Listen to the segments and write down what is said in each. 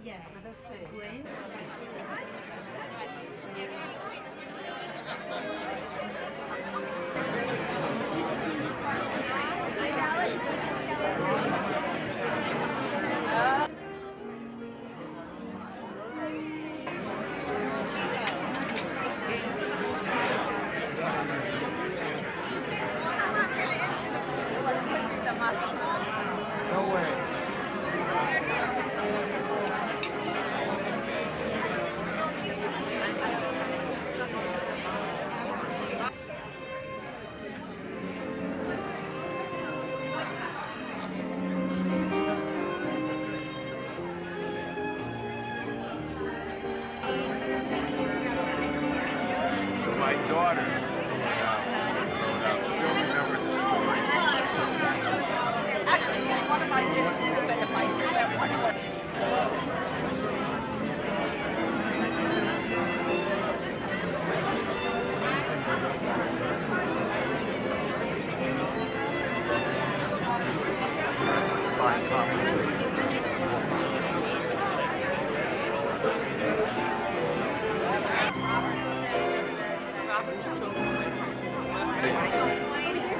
Yes. Let us see. Green. No way. My daughter, she'll remember the story. Actually, one of my kids used to say if I hear that one word.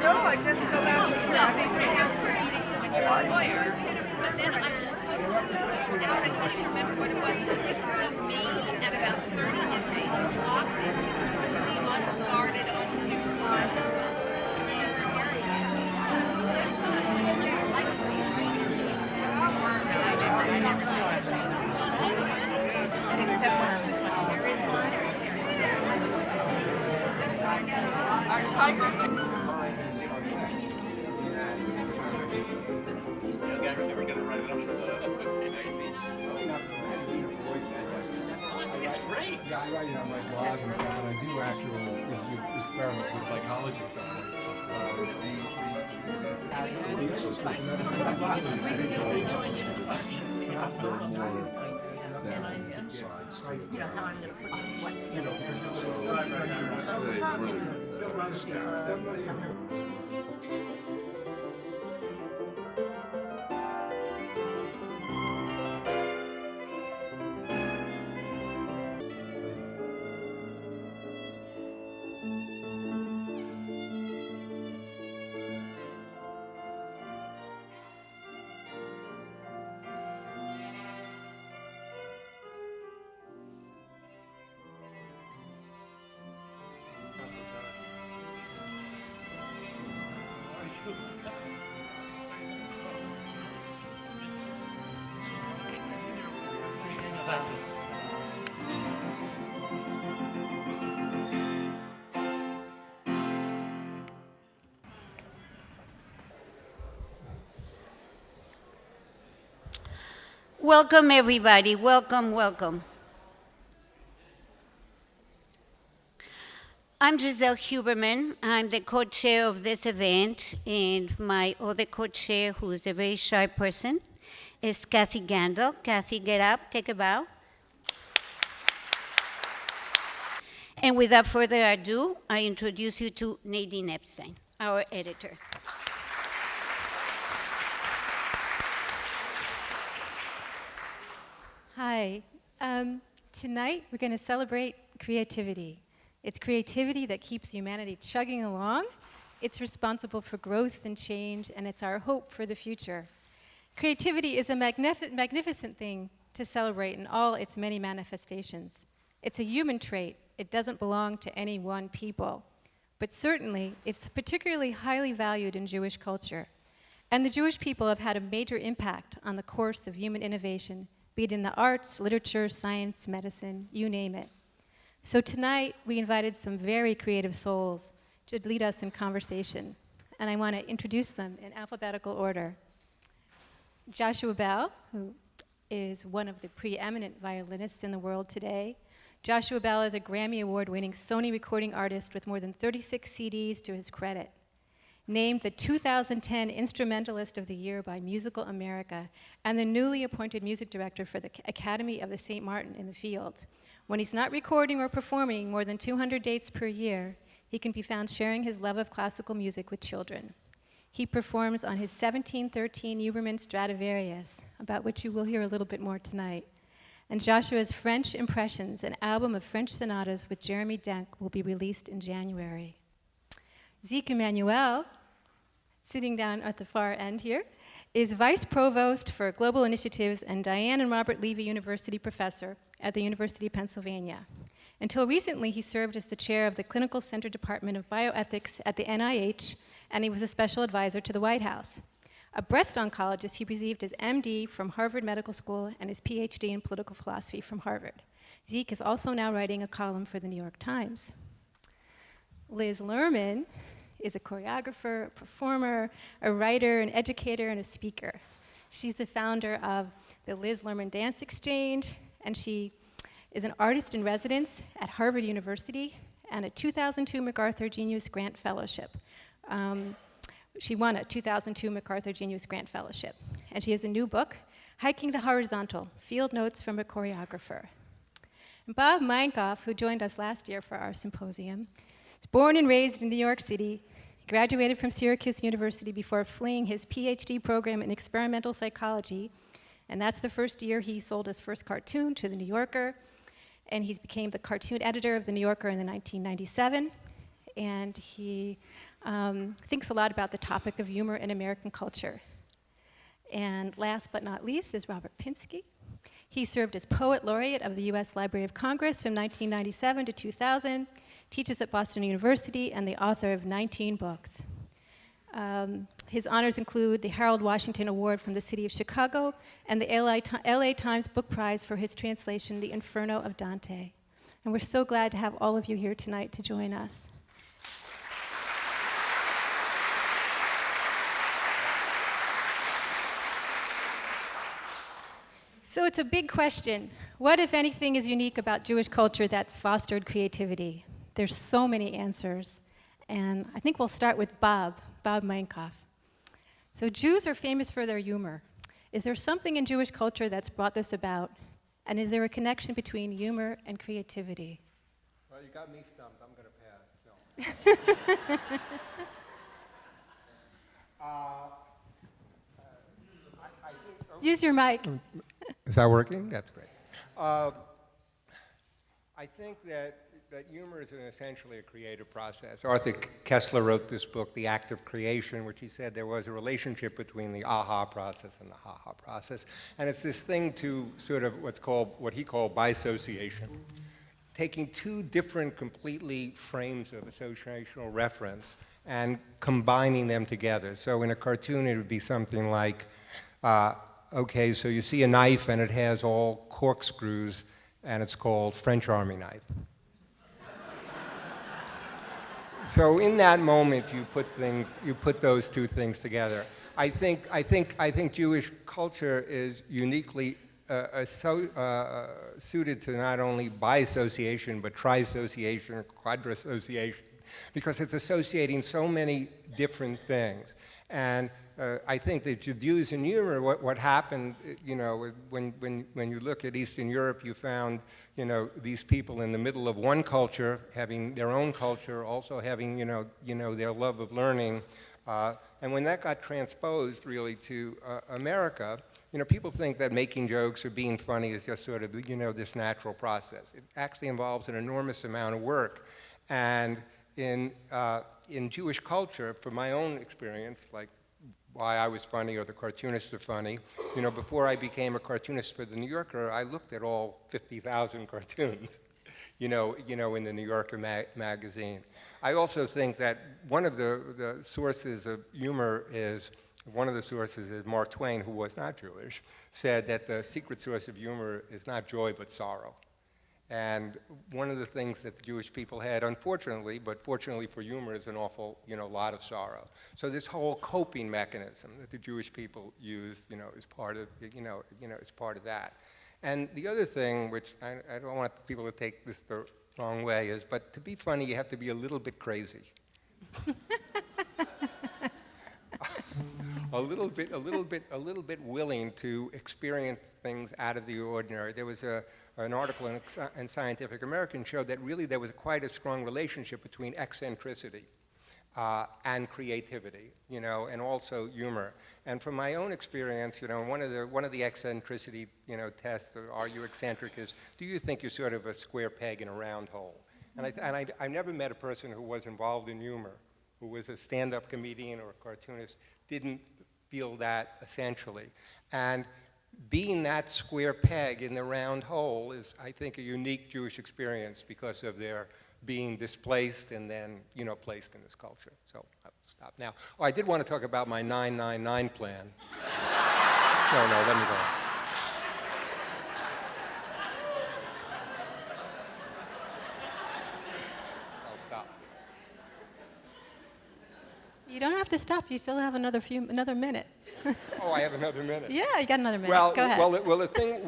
No, I just go out. When you're a lawyer, but then I was supposed to and I can't even remember what it was. It was me and about 30 inmates walked into this totally unguarded, unsupervised secure area. Like I never Except when I'm with my there is one. Our tigers. We're gonna write it up for the It's great. Yeah, I write it on my blog and stuff, and I do actual experiments with psychologists You know how I'm going to put this one together. Welcome, everybody. Welcome, welcome. I'm Giselle Huberman. I'm the co-chair of this event, and my other co-chair, who is a very shy person, is Kathy Gandel. Kathy, get up, take a bow. And without further ado, I introduce you to Nadine Epstein, our editor. Hi. Tonight we're going to celebrate creativity. It's creativity that keeps humanity chugging along. It's responsible for growth and change, and it's our hope for the future. Creativity is a magnificent thing to celebrate in all its many manifestations. It's a human trait. It doesn't belong to any one people. But certainly, it's particularly highly valued in Jewish culture. And the Jewish people have had a major impact on the course of human innovation, be it in the arts, literature, science, medicine, you name it. So tonight, we invited some very creative souls to lead us in conversation. And I want to introduce them in alphabetical order. Joshua Bell, who is one of the preeminent violinists in the world today. Joshua Bell is a Grammy Award-winning Sony recording artist with more than 36 CDs to his credit. Named the 2010 Instrumentalist of the Year by Musical America, and the newly appointed music director for the Academy of the St. Martin in the Fields. When he's not recording or performing more than 200 dates per year, he can be found sharing his love of classical music with children. He performs on his 1713 Huberman Stradivarius, about which you will hear a little bit more tonight. And Joshua's French Impressions, an album of French sonatas with Jeremy Denk, will be released in January. Zeke Emanuel, sitting down at the far end here, is Vice Provost for Global Initiatives and Diane and Robert Levy University Professor at the University of Pennsylvania. Until recently, he served as the chair of the Clinical Center Department of Bioethics at the NIH, and he was a special advisor to the White House. A breast oncologist, he received his MD from Harvard Medical School and his PhD in political philosophy from Harvard. Zeke is also now writing a column for the New York Times. Liz Lerman is a choreographer, a performer, a writer, an educator, and a speaker. She's the founder of the Liz Lerman Dance Exchange, and she is an artist in residence at Harvard University and a 2002 MacArthur Genius Grant Fellowship. She won a 2002 MacArthur Genius Grant Fellowship. And she has a new book, Hiking the Horizontal, Field Notes from a Choreographer. And Bob Mankoff, who joined us last year for our symposium, is born and raised in New York City, graduated from Syracuse University before fleeing his PhD program in experimental psychology. And that's the first year he sold his first cartoon to The New Yorker. And he became the cartoon editor of The New Yorker in 1997. And he thinks a lot about the topic of humor in American culture. And last but not least is Robert Pinsky. He served as Poet Laureate of the U.S. Library of Congress from 1997 to 2000, teaches at Boston University, and the author of 19 books. His honors include the Harold Washington Award from the City of Chicago and the LA Times Book Prize for his translation, The Inferno of Dante. And we're so glad to have all of you here tonight to join us. So it's a big question. What, if anything, is unique about Jewish culture that's fostered creativity? There's so many answers. And I think we'll start with Bob Mankoff. So Jews are famous for their humor. Is there something in Jewish culture that's brought this about? And is there a connection between humor and creativity? Well, you got me stumped. I'm going to pass. No. Use your mic. Is that working? That's great. I think that humor is essentially a creative process. Arthur Kessler wrote this book, The Act of Creation, which he said there was a relationship between the aha process and the ha-ha process. And it's this thing to sort of what he called bisociation, taking two different completely frames of associational reference and combining them together. So in a cartoon, it would be something like, okay, so you see a knife and it has all corkscrews and it's called French Army knife. So in that moment, you put those two things together. I think Jewish culture is uniquely suited to not only bisociation, but trisociation, quadrasociation, because it's associating so many different things. And I think that Jews in humor, what happened, when you look at Eastern Europe, you found, these people in the middle of one culture, having their own culture, also having, their love of learning. And when that got transposed, really, to America, people think that making jokes or being funny is just sort of, this natural process. It actually involves an enormous amount of work. And in Jewish culture, from my own experience, like why I was funny or the cartoonists are funny, before I became a cartoonist for The New Yorker, I looked at all 50,000 cartoons, in the New Yorker magazine. I also think that one of the sources of humor is, Mark Twain, who was not Jewish, said that the secret source of humor is not joy but sorrow. And one of the things that the Jewish people had, unfortunately, but fortunately for humor, is an awful, lot of sorrow. So this whole coping mechanism that the Jewish people used, is part of, is part of that. And the other thing, which I don't want people to take this the wrong way, is, but to be funny, you have to be a little bit crazy. a little bit willing to experience things out of the ordinary. There was an article in Scientific American showed that really there was quite a strong relationship between eccentricity and creativity, and also humor. And from my own experience, one of the eccentricity, tests, or are you eccentric, is, do you think you're sort of a square peg in a round hole? And I never met a person who was involved in humor, who was a stand-up comedian or a cartoonist, didn't feel that essentially. And being that square peg in the round hole is, I think, a unique Jewish experience because of their being displaced and then, placed in this culture. So I'll stop now. Oh, I did want to talk about my 999 plan. No, let me go. I'll stop. You don't have to stop. You still have another minute. Oh, I have another minute. Yeah, you got another minute. Well, Go ahead. well, the thing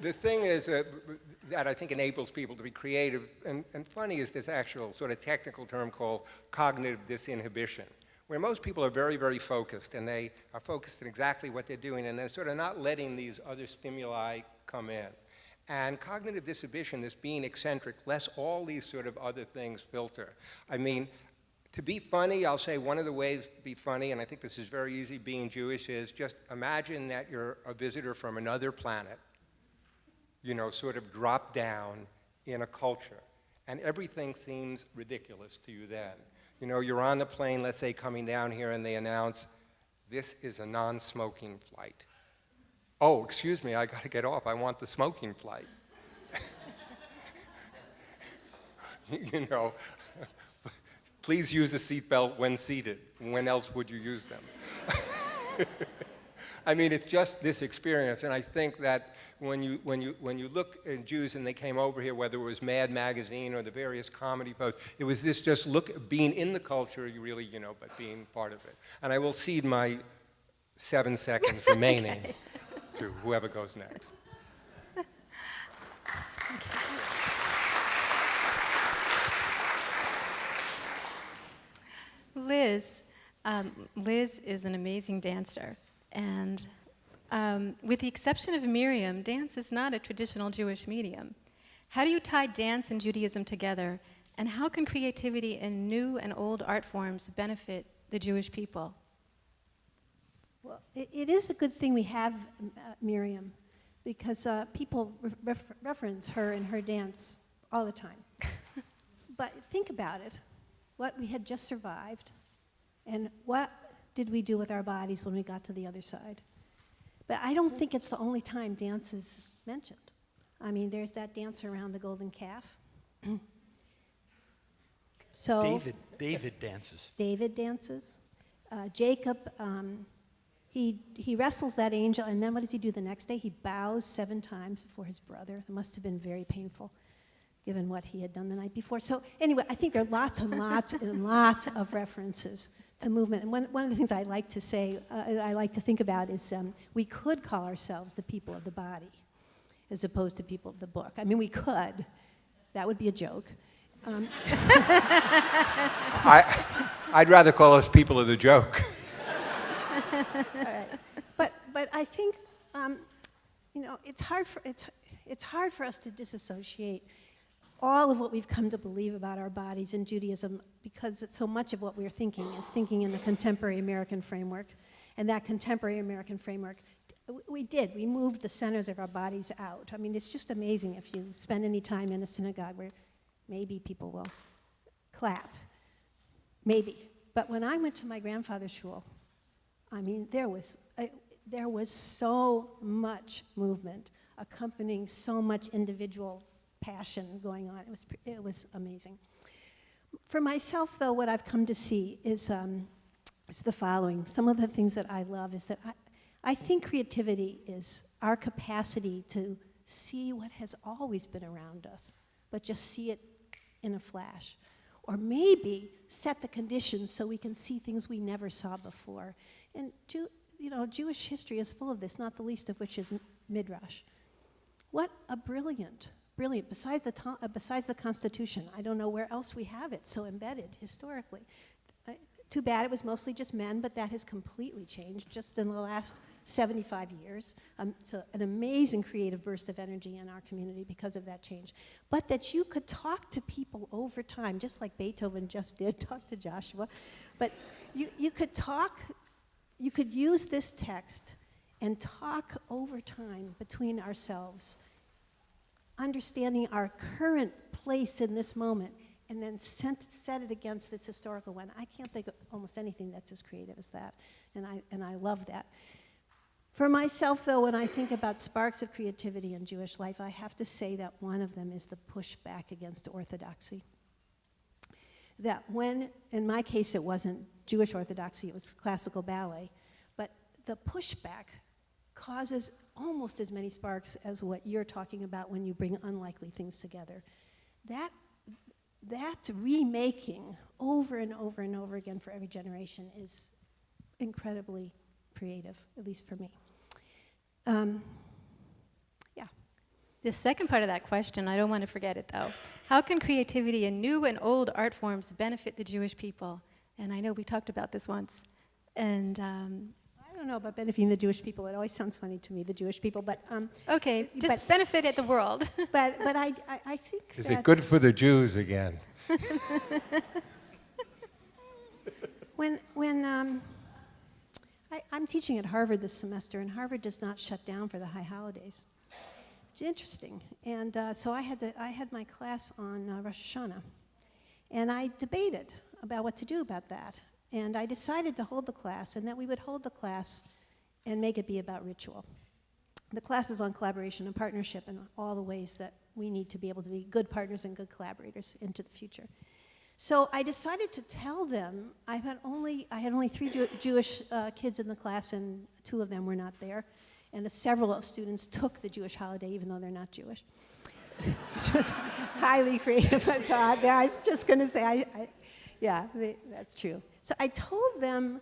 the thing is that I think enables people to be creative and funny is this actual sort of technical term called cognitive disinhibition, where most people are very, very focused, and they are focused on exactly what they're doing, and they're sort of not letting these other stimuli come in. And cognitive disinhibition, this being eccentric, lets all these sort of other things filter. I mean, to be funny, I'll say one of the ways to be funny, and I think this is very easy being Jewish, is just imagine that you're a visitor from another planet, sort of drop down in a culture, and everything seems ridiculous to you then. You're on the plane, let's say, coming down here, and they announce, this is a non-smoking flight. Oh, excuse me, I got to get off. I want the smoking flight. Please use the seatbelt when seated. When else would you use them? I mean, it's just this experience, and I think that when you look at Jews and they came over here, whether it was Mad Magazine or the various comedy posts, it was this just being in the culture, you really, but being part of it. And I will cede my 7 seconds remaining to whoever goes next. Liz is an amazing dancer, and with the exception of Miriam, dance is not a traditional Jewish medium. How do you tie dance and Judaism together, and how can creativity in new and old art forms benefit the Jewish people? Well, it is a good thing we have Miriam, because people reference her and her dance all the time. But think about it, what we had just survived, and what did we do with our bodies when we got to the other side? But I don't think it's the only time dance is mentioned. I mean, there's that dance around the golden calf. So David dances. David dances. Jacob, he wrestles that angel, and then what does he do the next day? He bows 7 times before his brother. It must have been very painful, given what he had done the night before. So anyway, I think there are lots and lots and lots of references to movement. And one of the things I like to say, I like to think about is we could call ourselves the people of the body as opposed to people of the book. I mean, we could. That would be a joke. I'd rather call us people of the joke. All right. But I think, it's hard for us to disassociate all of what we've come to believe about our bodies in Judaism, because so much of what we're thinking is thinking in the contemporary American framework. And that contemporary American framework, we moved the centers of our bodies out. I mean, it's just amazing if you spend any time in a synagogue where maybe people will clap, maybe. But when I went to my grandfather's shul, I mean, there was so much movement accompanying so much individual passion going on. It was amazing. For myself, though, what I've come to see is the following. Some of the things that I love is that I think creativity is our capacity to see what has always been around us, but just see it in a flash. Or maybe set the conditions so we can see things we never saw before. And Jewish history is full of this, not the least of which is Midrash. What a brilliant, besides the Constitution, I don't know where else we have it so embedded historically. Too bad it was mostly just men, but that has completely changed just in the last 75 years. So an amazing creative burst of energy in our community because of that change. But that you could talk to people over time, just like Beethoven just did, talk to Joshua. But you could talk, you could use this text and talk over time between ourselves, understanding our current place in this moment, and then set it against this historical one. I can't think of almost anything that's as creative as that, and I love that. For myself, though, when I think about sparks of creativity in Jewish life, I have to say that one of them is the pushback against orthodoxy. That when, in my case, it wasn't Jewish orthodoxy, it was classical ballet, but the pushback causes almost as many sparks as what you're talking about when you bring unlikely things together. That remaking over and over and over again for every generation is incredibly creative, at least for me. Yeah. The second part of that question, I don't want to forget it though. How can creativity in new and old art forms benefit the Jewish people? And I know we talked about this once. And I don't know about benefiting the Jewish people. It always sounds funny to me, the Jewish people, but okay, just benefit at the world. but I think Is that it good for the Jews again? I'm teaching at Harvard this semester, and Harvard does not shut down for the high holidays. It's interesting, and so I had my class on Rosh Hashanah, and I debated about what to do about that. And I decided to hold the class, and that we would hold the class and make it be about ritual. The class is on collaboration and partnership and all the ways that we need to be able to be good partners and good collaborators into the future. So I decided to tell them, I had only 3 Jewish kids in the class, and 2 of them were not there. And several of students took the Jewish holiday, even though they're not Jewish. Which was highly creative, I thought. I'm just going to say, yeah, that's true. So I told them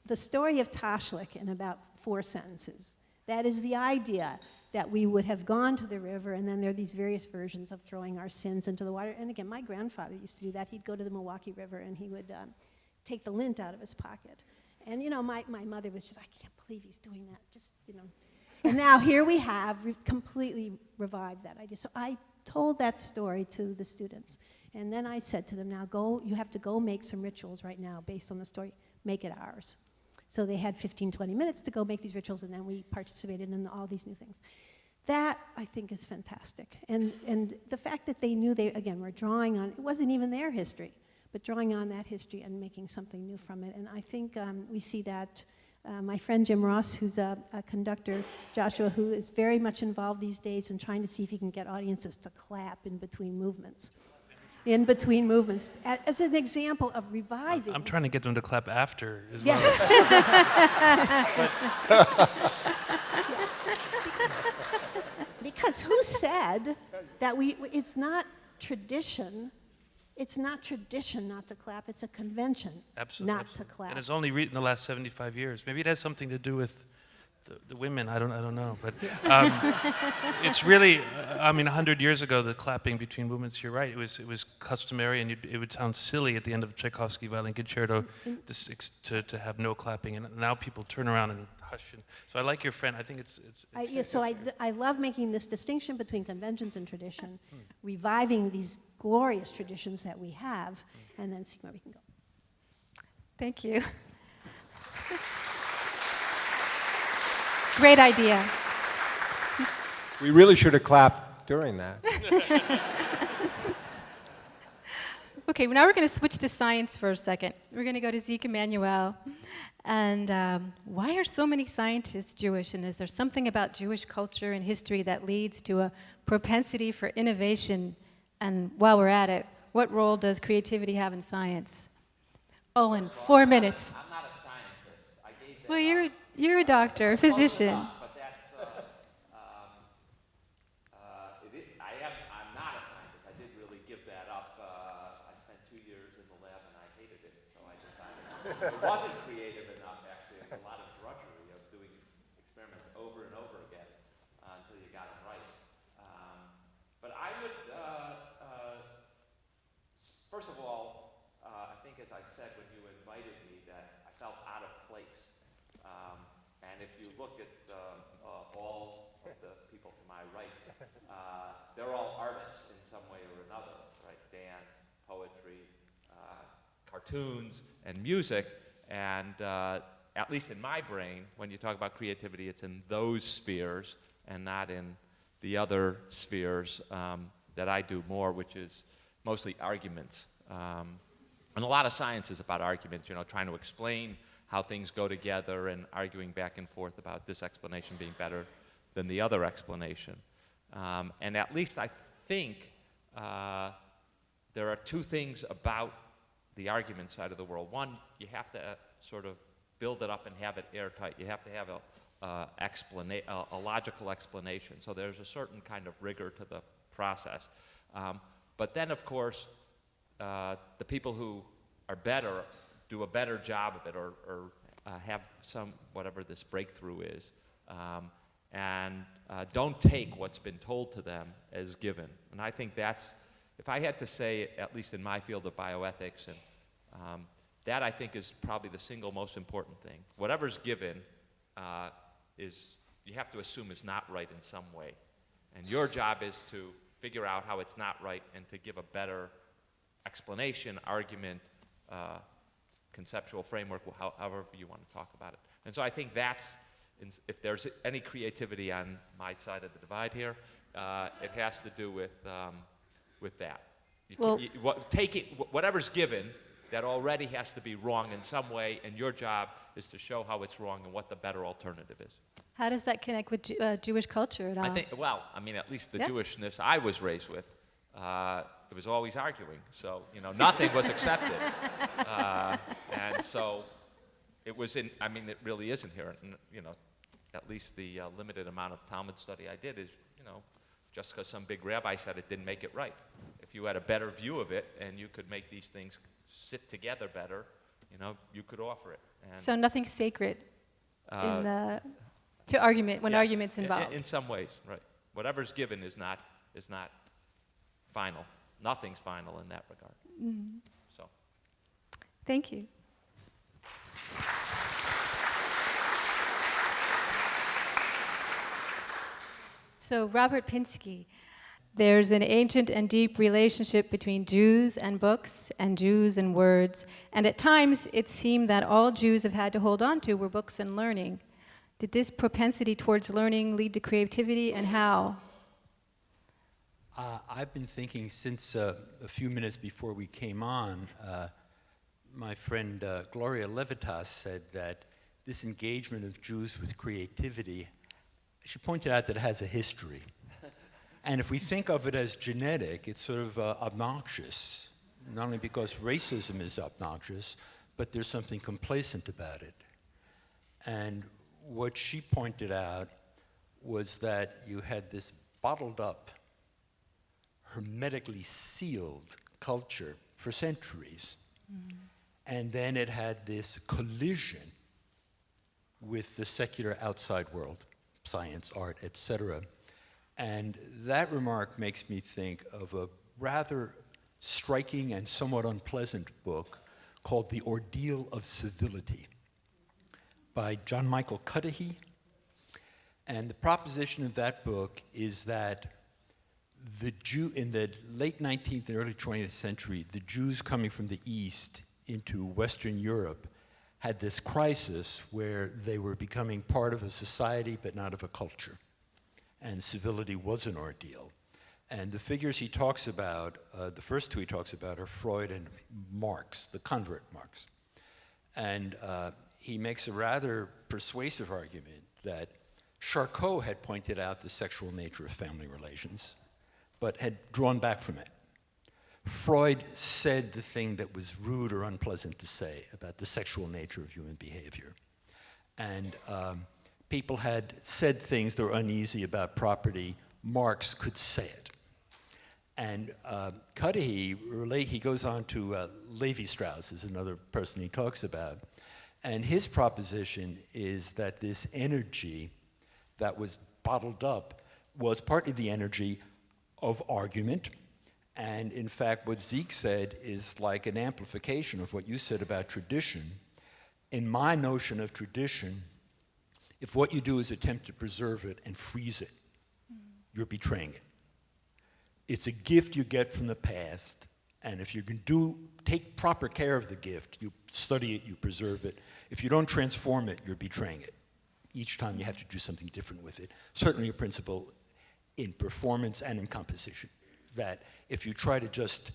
the story of Tashlich in about 4 sentences. That is the idea that we would have gone to the river, and then there are these various versions of throwing our sins into the water. And again, my grandfather used to do that. He'd go to the Milwaukee River, and he would take the lint out of his pocket. And, my mother was just, I can't believe he's doing that, And now here we have completely revived that idea. So I told that story to the students. And then I said to them, now you have to go make some rituals right now based on the story. Make it ours. So they had 15, 20 minutes to go make these rituals, and then we participated in all these new things. That, I think, is fantastic. And the fact that they knew were drawing on, it wasn't even their history, but drawing on that history and making something new from it. And I think we see that. My friend Jim Ross, who's a conductor, Joshua, who is very much involved these days in trying to see if he can get audiences to clap in between movements. As an example of reviving. I'm trying to get them to clap after as well. Because who said that it's not tradition? It's not tradition not to clap. It's a convention not to clap. And it's only in the last 75 years. Maybe it has something to do with the women. I don't know. But it's really, 100 years ago, the clapping between movements. You're right. It was customary, and it would sound silly at the end of a Tchaikovsky violin concerto to have no clapping. And now people turn around and hush. And so I like your friend. I think it's I love making this distinction between conventions and tradition, reviving these glorious traditions that we have, and then seeing where we can go. Thank you. Great idea. We really should have clapped during that. Okay, now we're going to switch to science for a second. We're going to go to Zeke Emanuel. And why are so many scientists Jewish? And is there something about Jewish culture and history that leads to a propensity for innovation? And while we're at it, what role does creativity have in science? In 4 minutes. I'm not a scientist. I gave that well, you're a doctor, a physician. But that's, I'm not a scientist. I did really give that up. I spent 2 years in the lab and I hated it, so I decided it wasn't creative enough, actually. It was a lot of drudgery of doing experiments over and over again until you got them right. But I would, first of all, I think think as I said when you invited me, that I felt out of place. And if you look at all of the people to my right, they're all artists in some way or another, right? Dance, poetry, cartoons, and music. And at least in my brain, when you talk about creativity, it's in those spheres and not in the other spheres that I do more, which is mostly arguments. And a lot of science is about arguments, trying to explain how things go together and arguing back and forth about this explanation being better than the other explanation. And at least I think there are two things about the argument side of the world. One, you have to sort of build it up and have it airtight. You have to have a logical explanation. So there's a certain kind of rigor to the process. But then, of course, the people who are better do a better job of it, or have some, whatever this breakthrough is, and don't take what's been told to them as given. And I think that's, if I had to say, at least in my field of bioethics, and that I think is probably the single most important thing. Whatever's given is, you have to assume is not right in some way. And your job is to figure out how it's not right and to give a better explanation, argument, conceptual framework, however you want to talk about it. And so I think that's, if there's any creativity on my side of the divide here, it has to do with that. Take it, whatever's given, that already has to be wrong in some way, and your job is to show how it's wrong and what the better alternative is. How does that connect with Jewish culture at all? I think, well, I mean, at least the Jewishness I was raised with, it was always arguing. So, nothing was accepted. And so it was it really is inherent. And, at least the limited amount of Talmud study I did is, just because some big rabbi said it didn't make it right. If you had a better view of it and you could make these things sit together better, you could offer it. And so nothing sacred to argument when argument's involved. In some ways, right. Whatever's given is not final. Nothing's final in that regard. Mm-hmm. So. Thank you. So Robert Pinsky, there's an ancient and deep relationship between Jews and books and Jews and words, and at times it seemed that all Jews have had to hold on to were books and learning. Did this propensity towards learning lead to creativity, and how? I've been thinking since a few minutes before we came on, my friend Gloria Levitas said that this engagement of Jews with creativity, she pointed out that it has a history. And if we think of it as genetic, it's sort of obnoxious, not only because racism is obnoxious, but there's something complacent about it. And what she pointed out was that you had this bottled up, hermetically sealed culture for centuries. Mm-hmm. And then it had this collision with the secular outside world, science, art, etc. And that remark makes me think of a rather striking and somewhat unpleasant book called The Ordeal of Civility by John Michael Cudahy. And the proposition of that book is that in the late 19th and early 20th century, the Jews coming from the East into Western Europe had this crisis where they were becoming part of a society but not of a culture. And civility was an ordeal. And the figures he talks about, the first two he talks about are Freud and Marx, the convert Marx. And he makes a rather persuasive argument that Charcot had pointed out the sexual nature of family relations, but had drawn back from it. Freud said the thing that was rude or unpleasant to say about the sexual nature of human behavior. And people had said things that were uneasy about property. Marx could say it. And Cudahy, he goes on to Levi-Strauss is another person he talks about. And his proposition is that this energy that was bottled up was partly the energy of argument And in fact, what Zeke said is like an amplification of what you said about tradition. In my notion of tradition, if what you do is attempt to preserve it and freeze it, you're betraying it. It's a gift you get from the past, and if you can take proper care of the gift, you study it, you preserve it. If you don't transform it, you're betraying it. Each time you have to do something different with it. Certainly a principle in performance and in composition, that if you try to just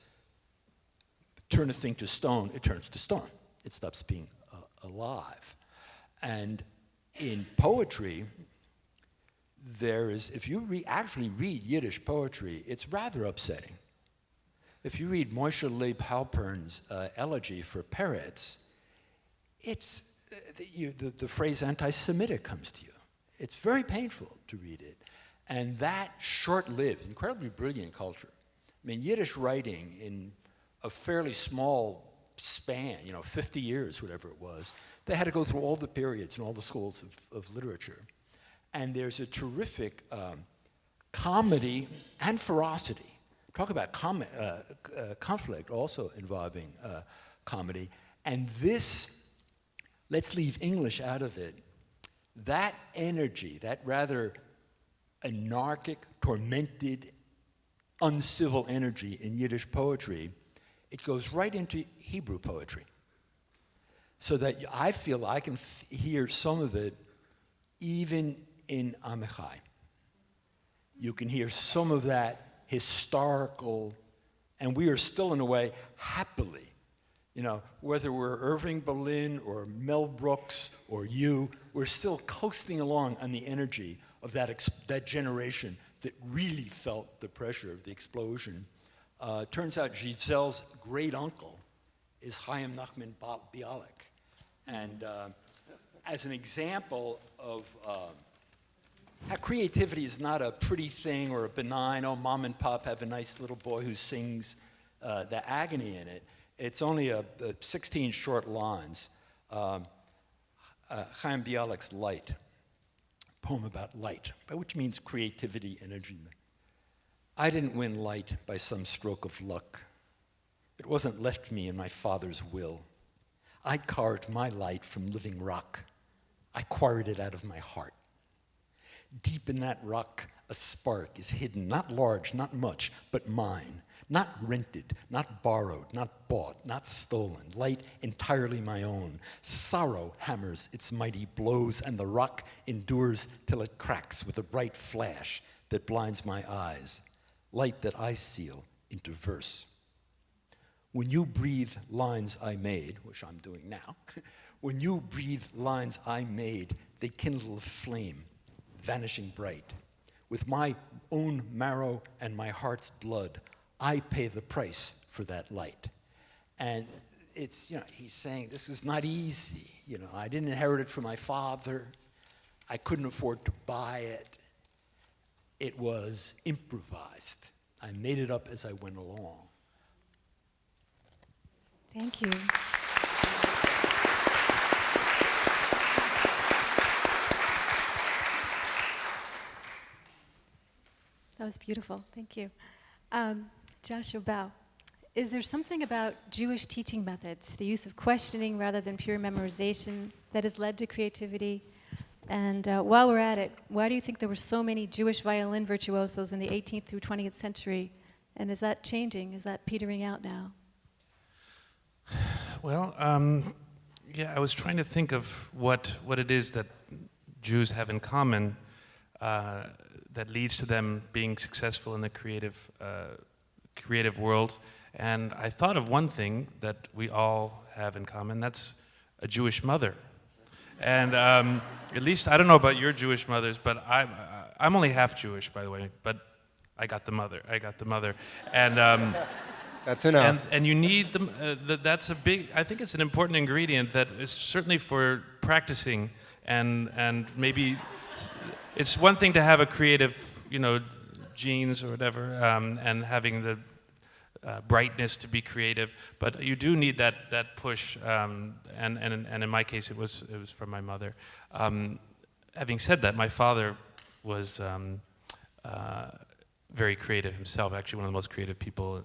turn a thing to stone, it turns to stone. It stops being alive. And in poetry, if you actually read Yiddish poetry, it's rather upsetting. If you read Moshe Leib Halpern's elegy for Peretz, it's the phrase anti-Semitic comes to you. It's very painful to read it. And that short-lived, incredibly brilliant culture. I mean, Yiddish writing in a fairly small span, 50 years, whatever it was, they had to go through all the periods and all the schools of literature. And there's a terrific comedy and ferocity. Talk about conflict also involving comedy. And this, let's leave English out of it, that energy, that rather anarchic, tormented, uncivil energy in Yiddish poetry, it goes right into Hebrew poetry. So that I feel I can hear some of it even in Amichai. You can hear some of that historical, and we are still in a way happily, whether we're Irving Berlin or Mel Brooks or you, we're still coasting along on the energy of that generation that really felt the pressure of the explosion. Turns out Giselle's great uncle is Chaim Nachman Bialik. And as an example of how creativity is not a pretty thing or a benign, mom and pop have a nice little boy who sings the agony in it. It's only 16 short lines. Chaim Bialik's Light, poem about light, which means creativity and energy. I didn't win light by some stroke of luck. It wasn't left me in my father's will. I carved my light from living rock. I quarried it out of my heart. Deep in that rock, a spark is hidden, not large, not much, but mine. Not rented, not borrowed, not bought, not stolen. Light entirely my own. Sorrow hammers its mighty blows, and the rock endures till it cracks with a bright flash that blinds my eyes. Light that I seal into verse. When you breathe lines I made, which I'm doing now, when you breathe lines I made, they kindle a flame, vanishing bright. With my own marrow and my heart's blood, I pay the price for that light. And it's, he's saying this is not easy. I didn't inherit it from my father. I couldn't afford to buy it. It was improvised. I made it up as I went along. Thank you. That was beautiful. Thank you. Joshua Bao, is there something about Jewish teaching methods, the use of questioning rather than pure memorization, that has led to creativity? And while we're at it, why do you think there were so many Jewish violin virtuosos in the 18th through 20th century? And is that changing? Is that petering out now? Well, I was trying to think of what it is that Jews have in common that leads to them being successful in the creative world. And I thought of one thing that we all have in common. That's a Jewish mother. And at least, I don't know about your Jewish mothers, but I'm only half Jewish, by the way, but I got the mother. And that's enough. And you need them. That's a big. I think it's an important ingredient that is certainly for practicing, and maybe it's one thing to have a creative, genes or whatever, and having the brightness to be creative, but you do need that push. And in my case, it was from my mother. Having said that, my father was very creative himself, actually one of the most creative people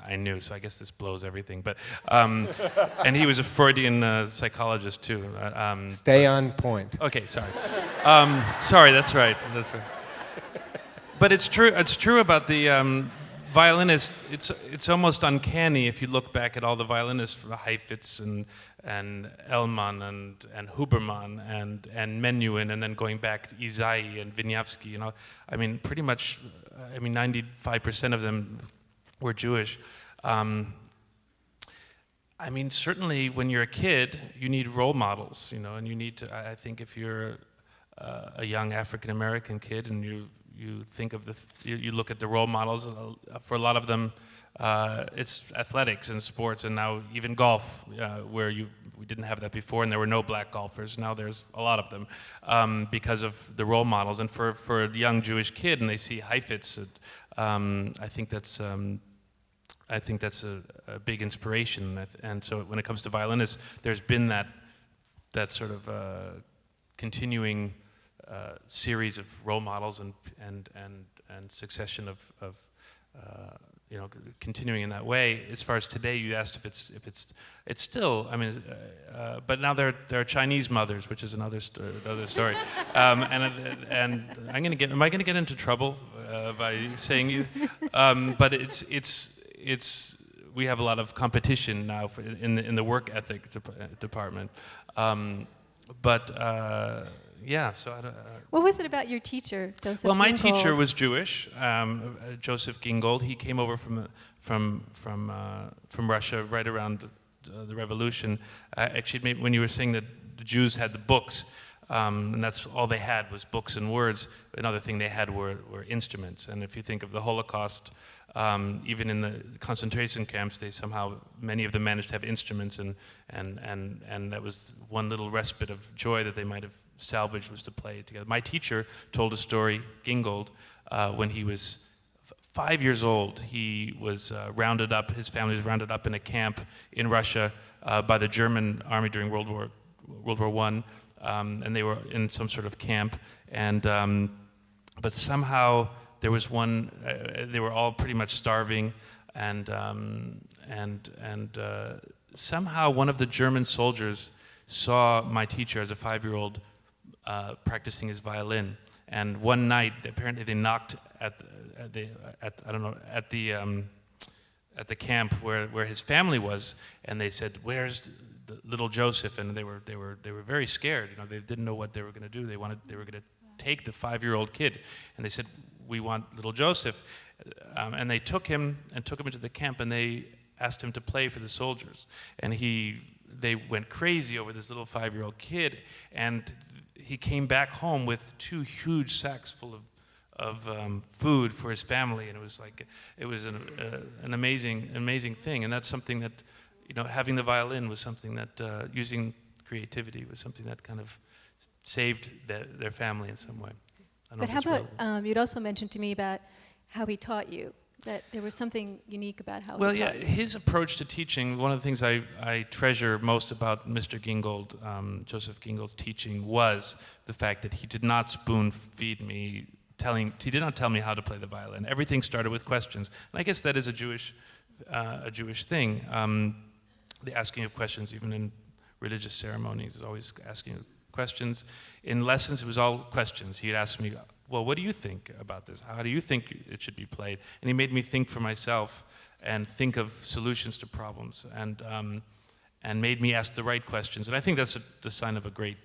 I knew, so I guess this blows everything. But and he was a Freudian psychologist too. Stay on point. Okay, sorry. Sorry, that's right. That's right. But it's true. It's true about the violinist. It's almost uncanny if you look back at all the violinists, Heifetz and Lerman and Huberman and Menuhin, and then going back to Isai and Wieniawski. You know, I mean, pretty much. 95% of them were Jewish. I mean, certainly when you're a kid, you need role models, you know, and you need to. I think if you're a young African American kid and you think of you look at the role models. For a lot of them, it's athletics and sports, and now even golf, where we didn't have that before, and there were no black golfers. Now there's a lot of them because of the role models. And for a young Jewish kid, and they see Heifetz, I think that's a big inspiration. And so when it comes to violinists, there's been that sort of continuing series of role models and succession of you know, continuing in that way. As far as today, you asked if it's still. I mean, but now there are Chinese mothers, which is another story. And I'm gonna get. Am I gonna get into trouble by saying you? But it's. We have a lot of competition now in the work ethic department. Yeah, so what was it about your teacher, Joseph? Well, my Gingold? teacher was Jewish, Joseph Gingold. He came over from Russia right around the revolution. Actually, when you were saying that the Jews had the books, and that's all they had was books and words. Another thing they had were instruments. And if you think of the Holocaust, even in the concentration camps, many of them managed to have instruments, and that was one little respite of joy that they might have salvaged, was to play together. My teacher told a story, Gingold, when he was 5 years old. He was rounded up. His family was rounded up in a camp in Russia by the German army during World War I, and they were in some sort of camp. And but somehow there was one. They were all pretty much starving, and somehow one of the German soldiers saw my teacher as a 5-year-old practicing his violin. And one night, apparently, they knocked at the camp where his family was, and they said, "Where's the little Joseph?" And they were very scared. You know, they didn't know what they were going to do. They were going to take the 5-year-old kid, and they said, "We want little Joseph." And they took him into the camp, and they asked him to play for the soldiers. And they went crazy over this little 5-year-old kid, and he came back home with 2 huge sacks full of food for his family, and it was an amazing thing. And that's something that, you know, having the violin was something that using creativity was something that kind of saved their family in some way. But how about you'd also mentioned to me about how he taught you, that there was something unique about how he taught you. His approach to teaching, one of the things I treasure most about Mr. Gingold, Joseph Gingold's teaching, was the fact that he did not spoon feed me, he did not tell me how to play the violin. Everything started with questions. And I guess that is a Jewish thing. The asking of questions, even in religious ceremonies, is always asking questions. In lessons, it was all questions. He'd ask me, "Well, what do you think about this? How do you think it should be played?" And he made me think for myself and think of solutions to problems, and made me ask the right questions. And I think that's the sign of a great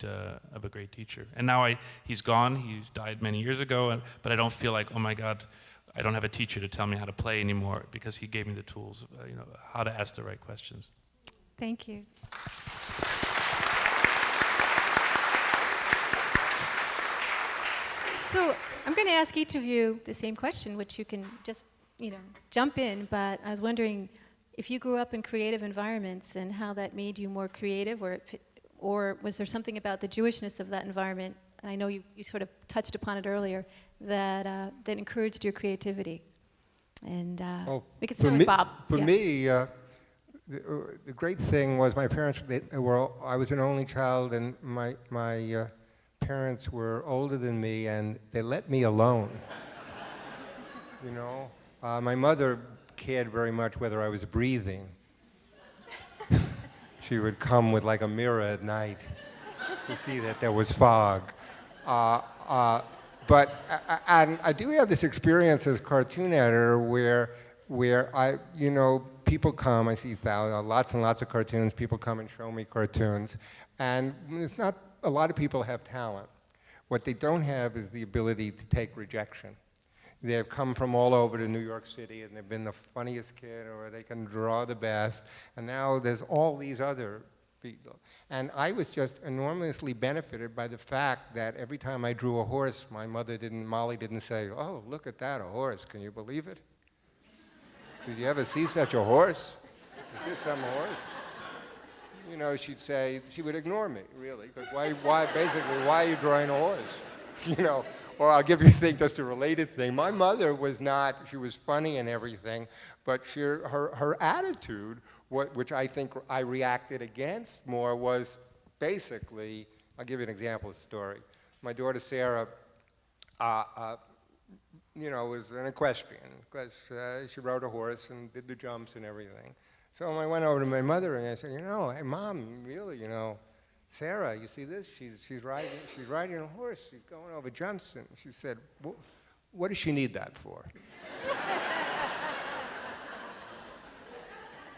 teacher. And now he's gone. He's died many years ago. But I don't feel like, oh my God, I don't have a teacher to tell me how to play anymore, because he gave me the tools, you know, how to ask the right questions. Thank you. So I'm going to ask each of you the same question, which you can just, you know, jump in. But I was wondering if you grew up in creative environments and how that made you more creative, or was there something about the Jewishness of that environment, and I know you sort of touched upon it earlier, that encouraged your creativity? And we could start with Bob. For me, the great thing was my parents. I was an only child, and my parents were older than me, and they let me alone. you know. My mother cared very much whether I was breathing. She would come with like a mirror at night to see that there was fog. But I do have this experience as cartoon editor where I, you know, people come, I see lots and lots of cartoons, people come and show me cartoons, and it's not, a lot of people have talent. What they don't have is the ability to take rejection. They've come from all over to New York City, and they've been the funniest kid, or they can draw the best, and now there's all these other people. And I was just enormously benefited by the fact that every time I drew a horse, Molly didn't say, "Oh, look at that, a horse, can you believe it? Did you ever see such a horse? Is this some horse?" You know, she would ignore me, really, because why are you drawing a horse? You know, or I'll give you a thing, just a related thing. My mother was not, she was funny and everything, but her attitude, which I think I reacted against more, was basically, I'll give you an example of the story. My daughter Sarah, you know, was an equestrian, because she rode a horse and did the jumps and everything. So I went over to my mother and I said, you know, hey Mom, really, you know, Sarah, you see this? She's riding a horse. She's going over jumps. And she said, what does she need that for?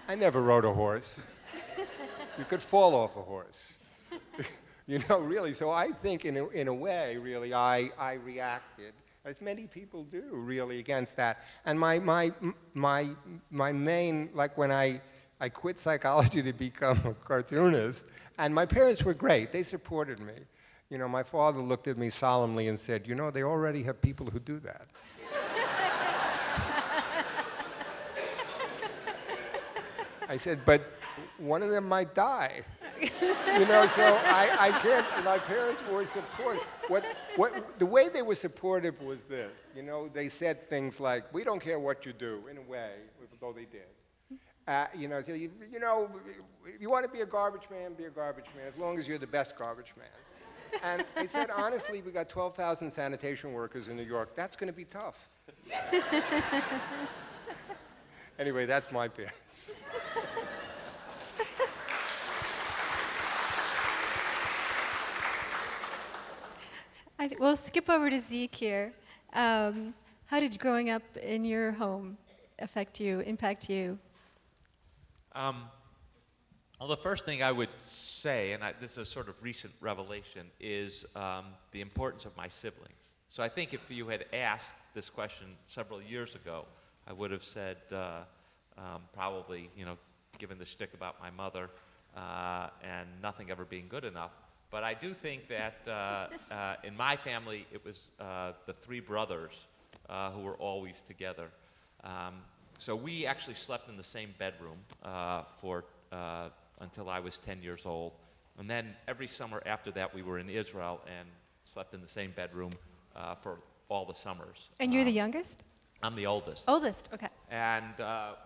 I never rode a horse. You could fall off a horse. You know, really. So I think in a way, really, I reacted, as many people do, really, against that. And my main, like when I quit psychology to become a cartoonist, and my parents were great. They supported me. You know, my father looked at me solemnly and said, you know, they already have people who do that. I said, but one of them might die. You know, so I can't, my parents were supportive. The way they were supportive was this, you know, they said things like, we don't care what you do, in a way, though they did. You know, so you know, if you want to be a garbage man, be a garbage man, as long as you're the best garbage man. And they said, honestly, we got 12,000 sanitation workers in New York. That's going to be tough. Anyway, that's my parents. We'll skip over to Zeke here. How did growing up in your home affect you, impact you? Well, the first thing I would say, and this is a sort of recent revelation, is the importance of my siblings. So I think if you had asked this question several years ago, I would have said probably, you know, given the shtick about my mother and nothing ever being good enough. But I do think that in my family, it was the three brothers who were always together. So we actually slept in the same bedroom until I was 10 years old. And then every summer after that, we were in Israel and slept in the same bedroom for all the summers. And you're the youngest? I'm the oldest. Oldest, okay. And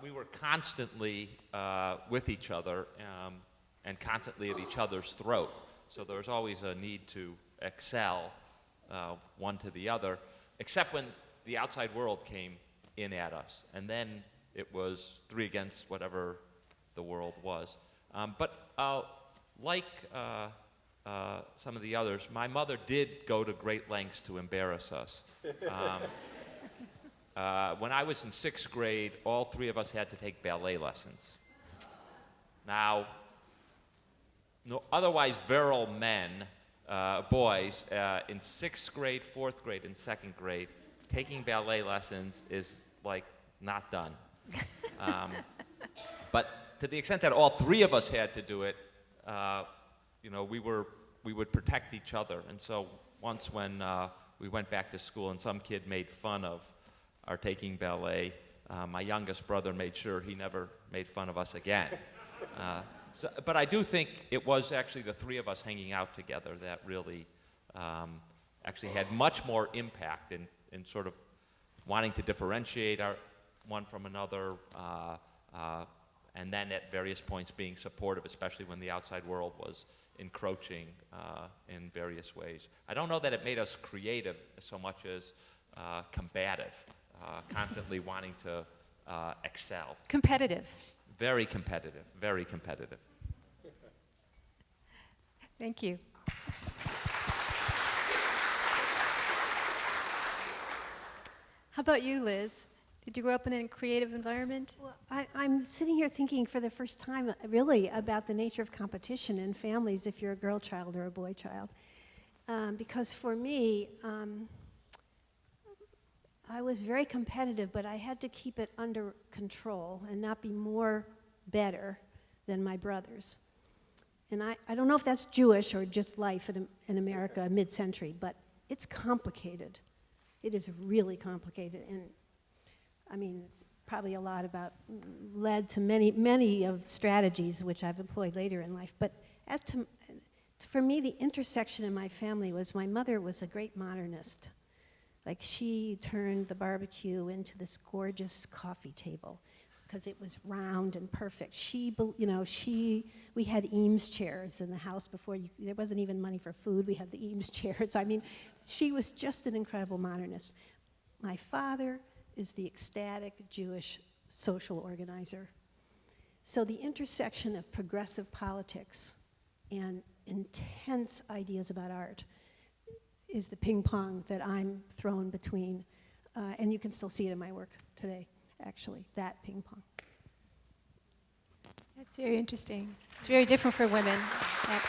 we were constantly with each other and constantly at each other's throat. So there was always a need to excel one to the other, except when the outside world came in at us. And then it was three against whatever the world was. But like some of the others, my mother did go to great lengths to embarrass us. When I was in 6th grade, all three of us had to take ballet lessons. Now, no, otherwise virile men, boys, in 6th grade, 4th grade, and 2nd grade, taking ballet lessons is like not done. But to the extent that all three of us had to do it, you know, we would protect each other. And so once when we went back to school and some kid made fun of our taking ballet, my youngest brother made sure he never made fun of us again. But I do think it was actually the three of us hanging out together that really actually had much more impact in sort of wanting to differentiate one from another, and then at various points being supportive, especially when the outside world was encroaching in various ways. I don't know that it made us creative so much as combative. constantly wanting to excel. Competitive. Very competitive, very competitive. Thank you. How about you, Liz? Did you grow up in a creative environment? Well, I'm sitting here thinking for the first time, really, about the nature of competition in families if you're a girl child or a boy child. Because for me, I was very competitive, but I had to keep it under control and not be more better than my brothers. And I don't know if that's Jewish or just life in America mid-century, but it's complicated. It is really complicated. And I mean, it's probably a lot about, led to many of strategies which I've employed later in life. But as to, for me, the intersection in my family was my mother was a great modernist. Like, she turned the barbecue into this gorgeous coffee table because it was round and perfect. We had Eames chairs in the house before there wasn't even money for food. We had the Eames chairs. I mean, she was just an incredible modernist. My father is the ecstatic Jewish social organizer. So the intersection of progressive politics and intense ideas about art is the ping pong that I'm thrown between. And you can still see it in my work today, actually, that ping pong. That's very interesting. It's very different for women. Yep.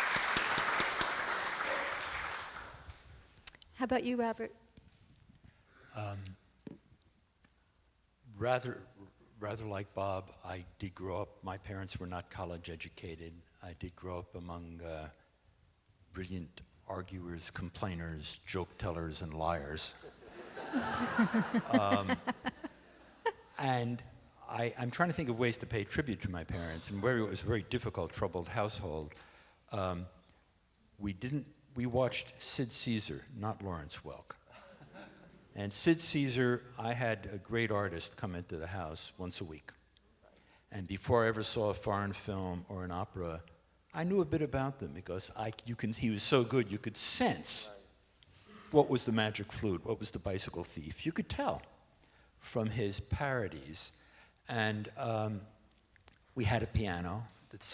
How about you, Robert? Rather like Bob, I did grow up, my parents were not college educated. I did grow up among brilliant arguers, complainers, joke tellers, and liars. And I'm trying to think of ways to pay tribute to my parents, and where it was a very difficult, troubled household. We watched Sid Caesar, not Lawrence Welk. And Sid Caesar, I had a great artist come into the house once a week. And before I ever saw a foreign film or an opera, I knew a bit about them because he was so good, you could sense what was the magic flute, what was the bicycle thief. You could tell from his parodies. And we had a piano that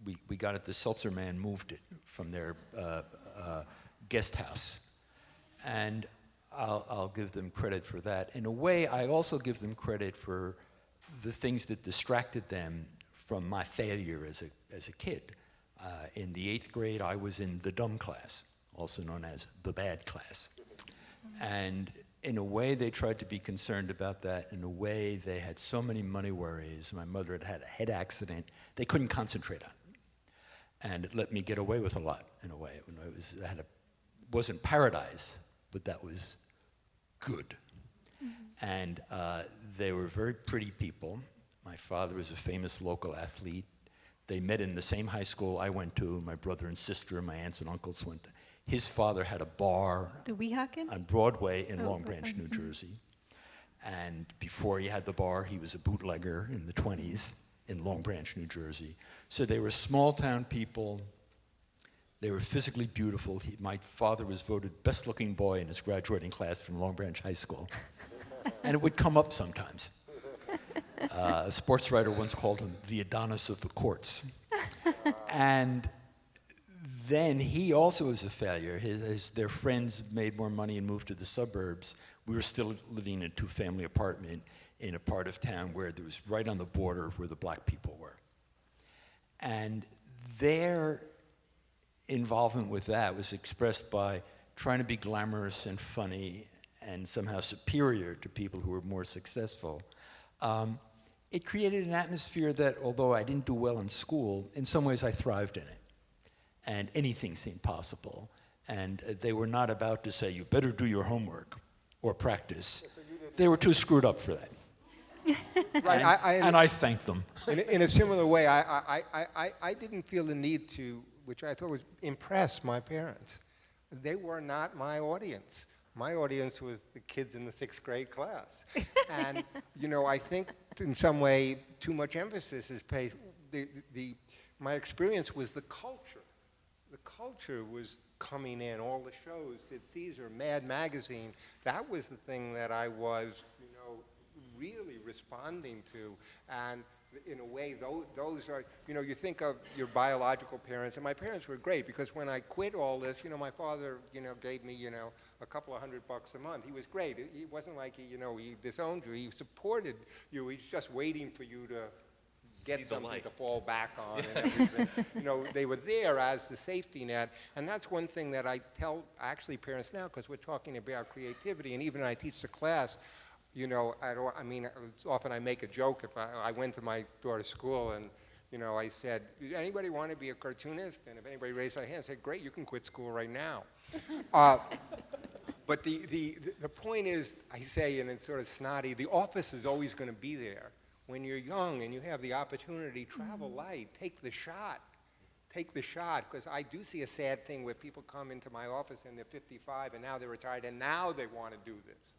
we got it, the Seltzer Man moved it from their guest house. And I'll give them credit for that. In a way, I also give them credit for the things that distracted them from my failure as a kid. In the 8th grade, I was in the dumb class, also known as the bad class. And in a way, they tried to be concerned about that. In a way, they had so many money worries. My mother had had a head accident. They couldn't concentrate on it. And it let me get away with a lot, in a way. It wasn't paradise, but that was good. Mm-hmm. And they were very pretty people. My father was a famous local athlete. They met in the same high school I went to. My brother and sister, my aunts and uncles went to. His father had a bar the Weehawken? On Broadway in Long Branch, New Jersey. And before he had the bar, he was a bootlegger in the 20s in Long Branch, New Jersey. So they were small town people. They were physically beautiful. My father was voted best looking boy in his graduating class from Long Branch High School. And it would come up sometimes. A sports writer once called him the Adonis of the courts. And then he also was a failure. Their friends made more money and moved to the suburbs. We were still living in a 2-family apartment in a part of town where there was right on the border of where the black people were. And their involvement with that was expressed by trying to be glamorous and funny and somehow superior to people who were more successful. It created an atmosphere that, although I didn't do well in school, in some ways I thrived in it. And anything seemed possible. And they were not about to say, you better do your homework or practice. They were too screwed up for that. Right, and I thank them. In a similar way, I didn't feel the need to, which I thought was impress my parents. They were not my audience. My audience was the kids in the 6th grade class. And, I think in some way too much emphasis is placed. My experience was the culture. The culture was coming in, all the shows, Sid Caesar, Mad Magazine. That was the thing that I was, really responding to. And in a way, those are, you think of your biological parents, and my parents were great because when I quit all this, my father, gave me, a couple of $100 a month. He was great. He wasn't like he disowned you. He supported you. He's just waiting for you to get something to fall back on and everything. They were there as the safety net. And that's one thing that I tell actually parents now, because we're talking about creativity, and even when I teach the class, often I make a joke. If I went to my daughter's school and, I said, "Does anybody want to be a cartoonist?" And if anybody raised their hand, I said, "Great, you can quit school right now." But the point is, I say, and it's sort of snotty, the office is always going to be there. When you're young and you have the opportunity, travel light, take the shot. Take the shot, because I do see a sad thing where people come into my office and they're 55 and now they're retired and now they want to do this.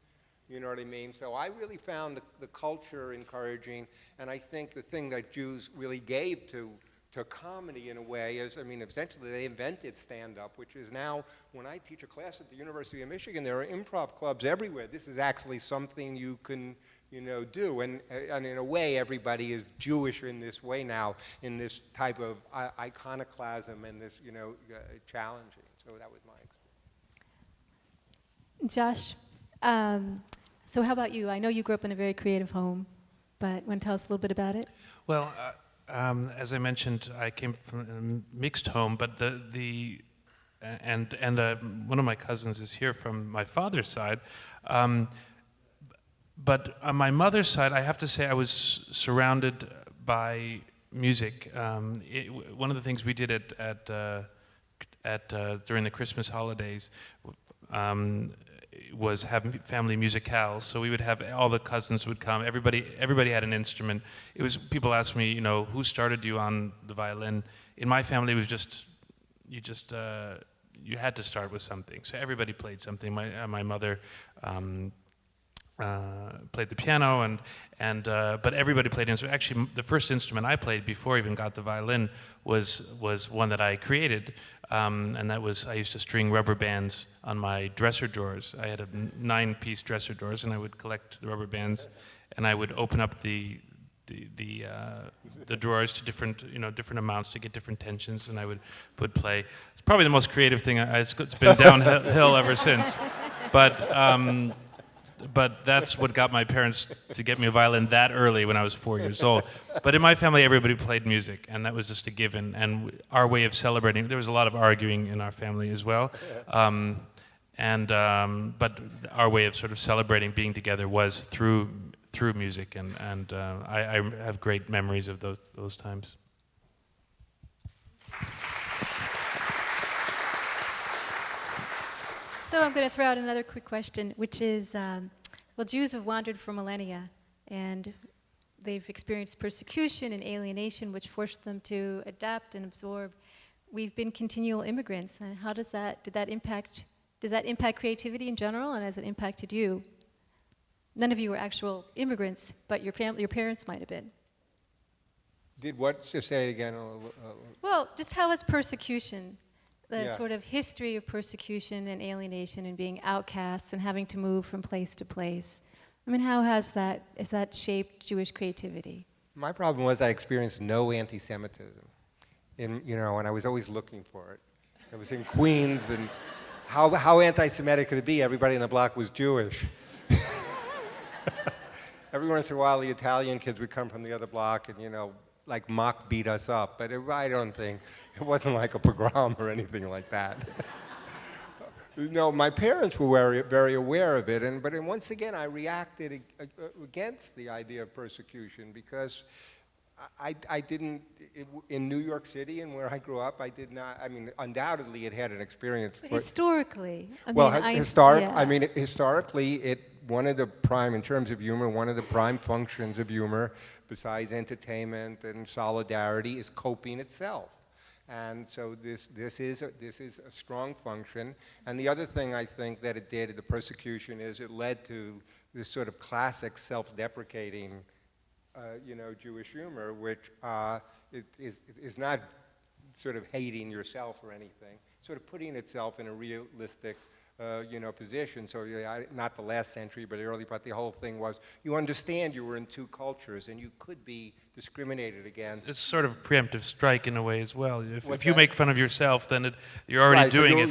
You know what I mean? So I really found the culture encouraging, and I think the thing that Jews really gave to comedy in a way is, essentially they invented stand-up, which is now, when I teach a class at the University of Michigan, there are improv clubs everywhere. This is actually something you can, do. And in a way, everybody is Jewish in this way now, in this type of iconoclasm and this, challenging. So that was my experience. Josh, so how about you? I know you grew up in a very creative home, but want to tell us a little bit about it? Well, as I mentioned, I came from a mixed home, but one of my cousins is here from my father's side. But on my mother's side, I have to say I was surrounded by music. One of the things we did during the Christmas holidays was have family musicales. So we would have, all the cousins would come. Everybody had an instrument. It was, people ask me, who started you on the violin? In my family, it was just you had to start with something. So everybody played something. My mother played the piano, but everybody played instruments. Actually, the first instrument I played before I even got the violin was one that I created, and that was, I used to string rubber bands on my dresser drawers. I had a 9-piece dresser drawers, and I would collect the rubber bands, and I would open up the drawers to different amounts to get different tensions, and I would play. It's probably the most creative thing. It's been downhill ever since, but that's what got my parents to get me a violin that early when I was 4 years old. But in my family, everybody played music, and that was just a given. And our way of celebrating, there was a lot of arguing in our family as well. But our way of sort of celebrating being together was through music, and I have great memories of those times. So I'm going to throw out another quick question, which is, well, Jews have wandered for millennia, and they've experienced persecution and alienation, which forced them to adapt and absorb. We've been continual immigrants, and how does that impact creativity in general, and has it impacted you? None of you were actual immigrants, but your parents might have been. Did what? Just say it again. Well, just how has persecution, the Yeah. sort of history of persecution and alienation and being outcasts and having to move from place to place, how has that shaped Jewish creativity? My problem was I experienced no anti-Semitism, and I was always looking for it. I was in Queens, and how anti-Semitic could it be? Everybody in the block was Jewish. Every once in a while, the Italian kids would come from the other block and, like mock beat us up. But I don't think, it wasn't like a pogrom or anything like that. No, my parents were very, very aware of it. But once again, I reacted against the idea of persecution because I didn't, in New York City and where I grew up, I did not, undoubtedly it had an experience. But historically, historically, one of the prime, in terms of humor, one of the prime functions of humor, besides entertainment and solidarity, is coping itself. And so this is a strong function. And the other thing I think that it did, the persecution, is it led to this sort of classic self-deprecating Jewish humor, which is not sort of hating yourself or anything, sort of putting itself in a realistic position. So not the last century, but the early part, the whole thing was you understand you were in two cultures and you could be discriminated against. It's sort of a preemptive strike in a way as well. If you that? make fun of yourself, then you're already doing it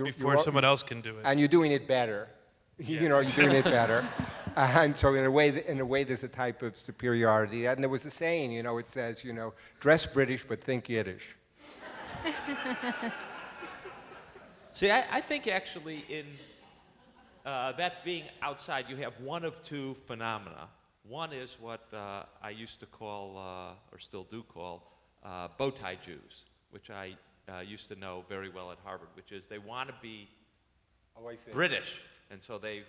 before someone else can do it. And you're doing it better. Yes. You're doing it better. And so in a way, there's a type of superiority. And there was a saying, it says, dress British but think Yiddish. See, I think actually in that being outside, you have one of two phenomena. One is what I used to call, or still do call, bow tie Jews, which I used to know very well at Harvard, which is they want to be British, and so they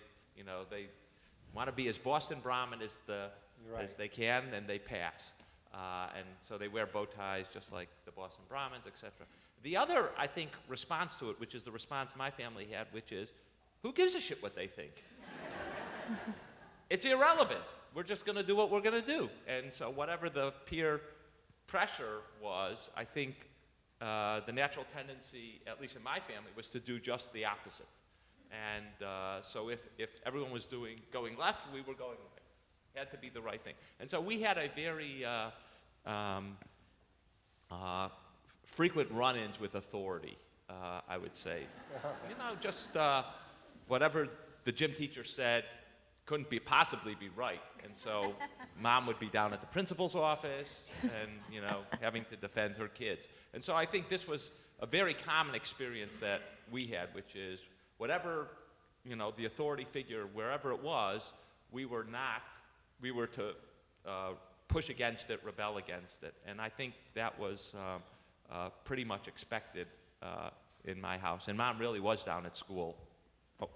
want to be as Boston Brahmin as they can, and they pass. And so they wear bow ties just like the Boston Brahmins, etc. The other, I think, response to it, which is the response my family had, which is, who gives a shit what they think? It's irrelevant. We're just going to do what we're going to do. And so whatever the peer pressure was, I think the natural tendency, at least in my family, was to do just the opposite. And so if everyone was going left, we were going right. It had to be the right thing. And so we had a very frequent run-ins with authority, I would say. Just whatever the gym teacher said couldn't possibly be right. And so mom would be down at the principal's office and, having to defend her kids. And so I think this was a very common experience that we had, which is whatever, the authority figure, wherever it was, we were to push against it, rebel against it. And I think that was pretty much expected in my house. And mom really was down at school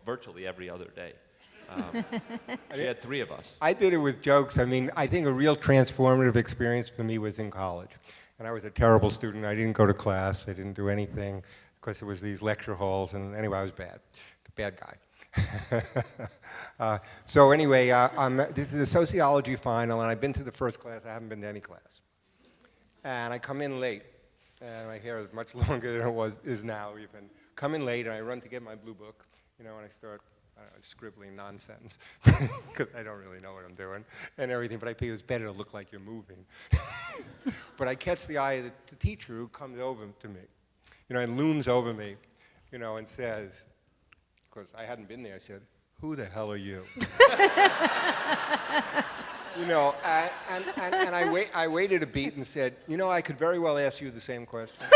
virtually every other day. She had 3 of us. I did it with jokes. I think a real transformative experience for me was in college. And I was a terrible student. I didn't go to class. I didn't do anything because it was these lecture halls. And anyway, I was bad. A bad guy. So anyway, this is a sociology final, and I've been to the first class. I haven't been to any class. And I come in late. And my hair is much longer than it is now even. Come in late, and I run to get my blue book, and I start scribbling nonsense, because I don't really know what I'm doing and everything, but I figure it's better to look like you're moving. But I catch the eye of the teacher who comes over to me, and looms over me, and says, because I hadn't been there, I said, "Who the hell are you?" And I waited a beat and said, I could very well ask you the same question.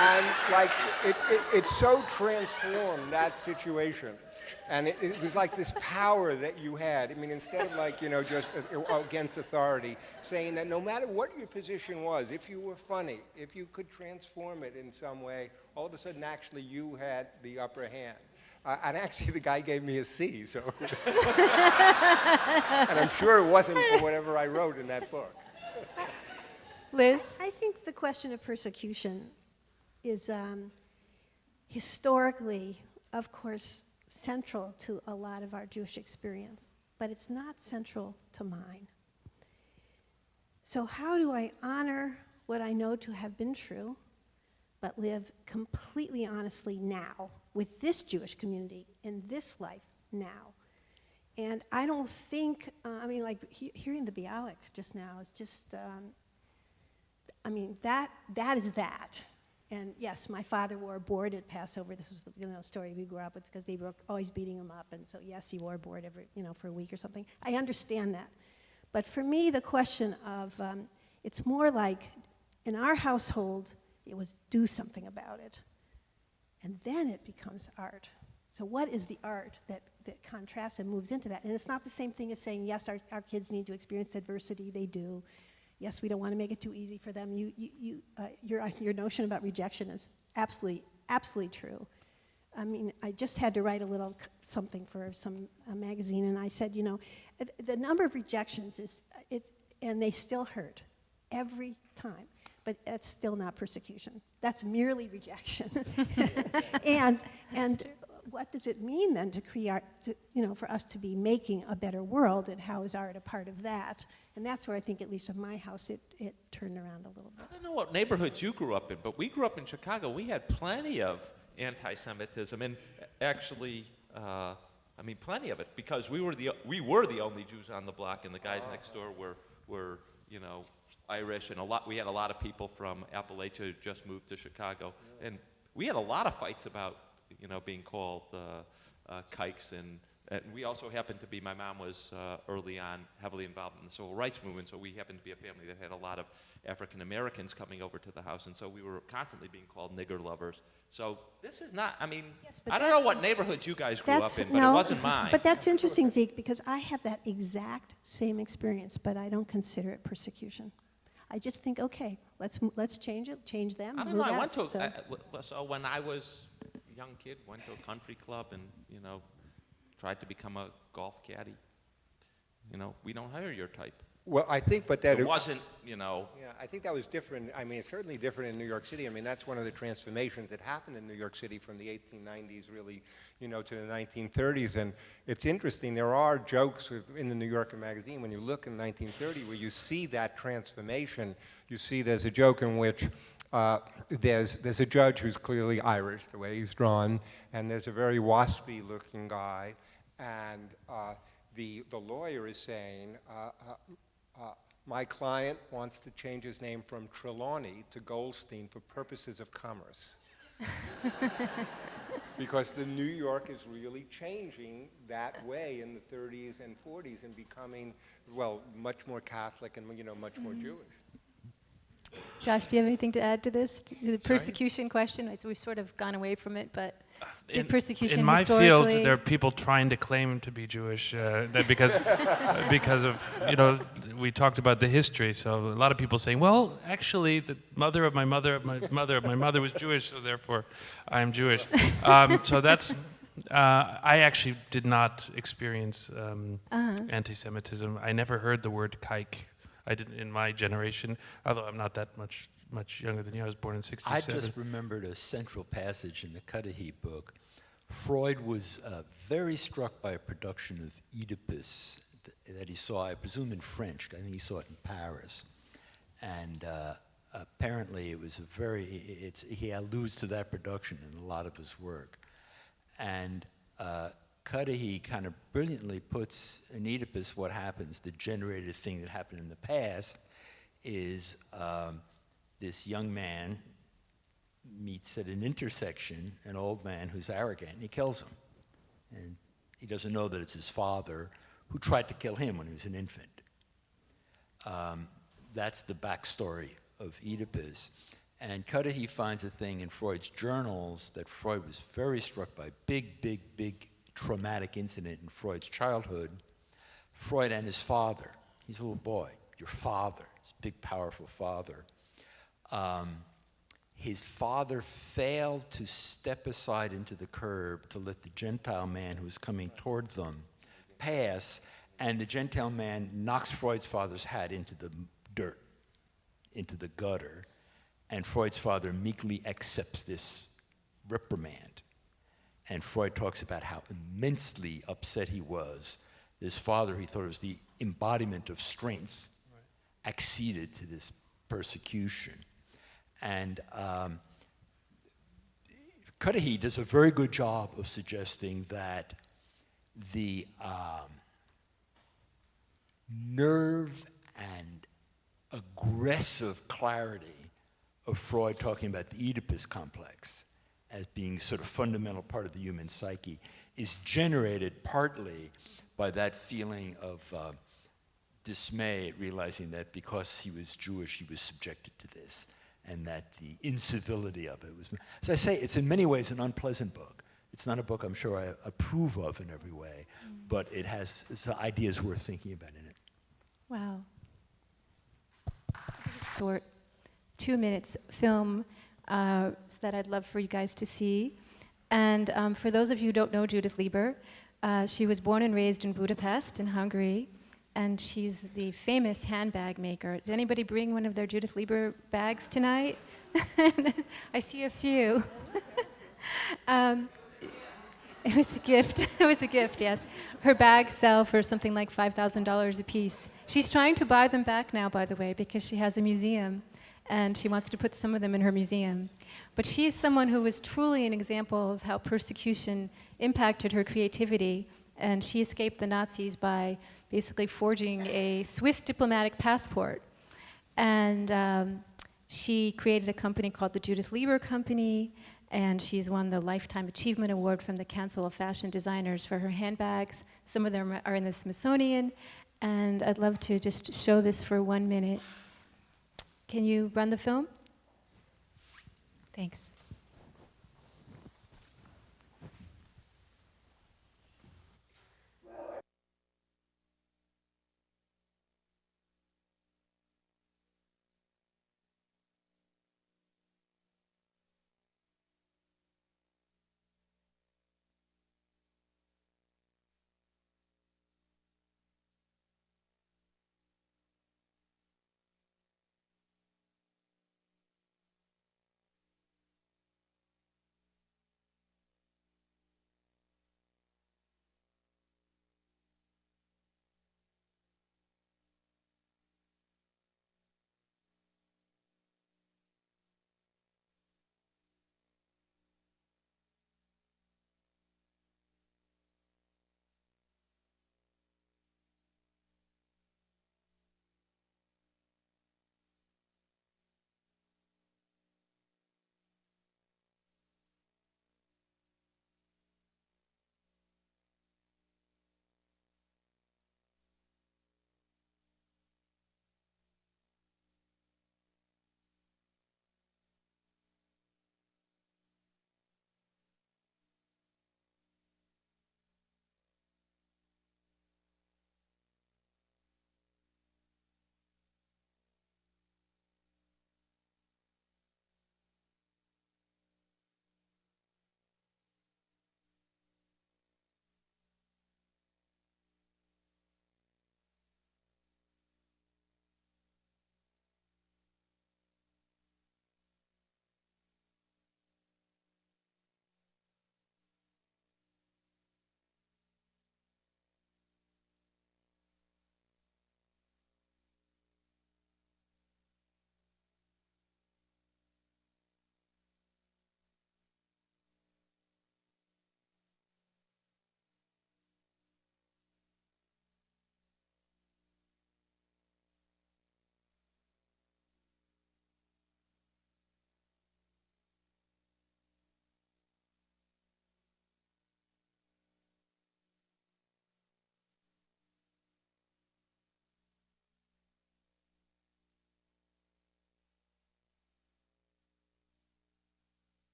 And it so transformed that situation. And it was like this power that you had. Instead of just against authority, saying that no matter what your position was, if you were funny, if you could transform it in some way, all of a sudden actually you had the upper hand. And actually the guy gave me a C, so. And I'm sure it wasn't for whatever I wrote in that book. Liz? I think the question of persecution is historically, of course, central to a lot of our Jewish experience, but it's not central to mine. So how do I honor what I know to have been true, but live completely honestly now with this Jewish community in this life now? And I don't think, hearing the Bialik just now is just, that is that. And yes, my father wore a board at Passover. This was the story we grew up with because they were always beating him up. And so yes, he wore a board every, for a week or something. I understand that. But for me, the question of, it's more like in our household, it was do something about it. And then it becomes art. So what is the art that contrasts and moves into that? And it's not the same thing as saying, yes, our kids need to experience adversity. They do. Yes, we don't want to make it too easy for them. Your notion about rejection is absolutely true. I just had to write a little something for a magazine, and I said, the number of rejections and they still hurt every time, but that's still not persecution. That's merely rejection. And what does it mean then to create, for us to be making a better world, and how is art a part of that? And that's where I think, at least in my house, it turned around a little bit. I don't know what neighborhoods you grew up in, but we grew up in Chicago. We had plenty of anti-Semitism, and actually, plenty of it, because we were the only Jews on the block, and the guys next door were Irish, and we had a lot of people from Appalachia who just moved to Chicago, and we had a lot of fights about being called kikes, and we also happened to be, my mom was early on heavily involved in the civil rights movement, so we happened to be a family that had a lot of African Americans coming over to the house, and so we were constantly being called nigger lovers. So this is not, Yes, I don't know what neighborhoods you guys grew up in, but it wasn't mine. But that's interesting, Zeke, because I have that exact same experience, but I don't consider it persecution. I just think, okay, let's change it, change them. I don't know, I went to, so when I was a young kid, went to a country club and, tried to become a golf caddy. We don't hire your type. Well, I think, but that it wasn't, Yeah, I think that was different. It's certainly different in New York City. That's one of the transformations that happened in New York City from the 1890s, really, to the 1930s. And it's interesting. There are jokes in the New Yorker magazine when you look in 1930 where you see that transformation. You see there's a joke in which there's a judge who's clearly Irish, the way he's drawn, and there's a very waspy-looking guy, and the lawyer is saying, my client wants to change his name from Trelawney to Goldstein for purposes of commerce. Because the New York is really changing that way in the 30s and 40s and becoming, much more Catholic and, much more Jewish. Josh, do you have anything to add to this, to the persecution question? We've sort of gone away from it, but did persecution in my historically... field, there are people trying to claim to be Jewish because of we talked about the history. So a lot of people saying, well, actually, the mother of my mother of my mother of my mother was Jewish, so therefore I'm Jewish. So that's. I actually did not experience anti-Semitism. I never heard the word kike. I didn't in my generation, although I'm not that much younger than you. I was born in '67. I just remembered a central passage in the Cudahy book. Freud was very struck by a production of Oedipus that he saw, I presume in French. I think he saw it in Paris. And apparently it was he alludes to that production in a lot of his work. And Cudahy kind of brilliantly puts in Oedipus what happens, the generated thing that happened in the past is this young man meets at an intersection an old man who's arrogant, and he kills him. And he doesn't know that it's his father who tried to kill him when he was an infant. That's the backstory of Oedipus. And Cudahy finds a thing in Freud's journals that Freud was very struck by, big traumatic incident in Freud's childhood. Freud and his father, he's a little boy, your father, his big powerful father. His father failed to step aside into the curb to let the Gentile man who was coming toward them pass, and the Gentile man knocks Freud's father's hat into the dirt, into the gutter, and Freud's father meekly accepts this reprimand. And Freud talks about how immensely upset he was. This father, he thought was the embodiment of strength, acceded to this persecution. And Cudahy does a very good job of suggesting that the nerve and aggressive clarity of Freud talking about the Oedipus complex as being sort of fundamental part of the human psyche is generated partly by that feeling of dismay at realizing that because he was Jewish, he was subjected to this, and that the incivility of it was... As I say, it's in many ways an unpleasant book. It's not a book I'm sure I approve of in every way, but it has ideas worth thinking about in it. Wow. Short 2 minutes film that I'd love for you guys to see. And for those of you who don't know Judith Leiber, she was born and raised in Budapest in Hungary, and she's the famous handbag maker. Did anybody bring one of their Judith Leiber bags tonight? I see a few. It was a gift. It was a gift, yes. Her bags sell for something like $5,000 a piece. She's trying to buy them back now, by the way, because she has a museum, and she wants to put some of them in her museum. But she is someone who was truly an example of how persecution impacted her creativity, and she escaped the Nazis by basically forging a Swiss diplomatic passport. And she created a company called the Judith Leiber Company, and she's won the Lifetime Achievement Award from the Council of Fashion Designers for her handbags. Some of them are in the Smithsonian, and I'd love to just show this for 1 minute. Can you run the film? Thanks.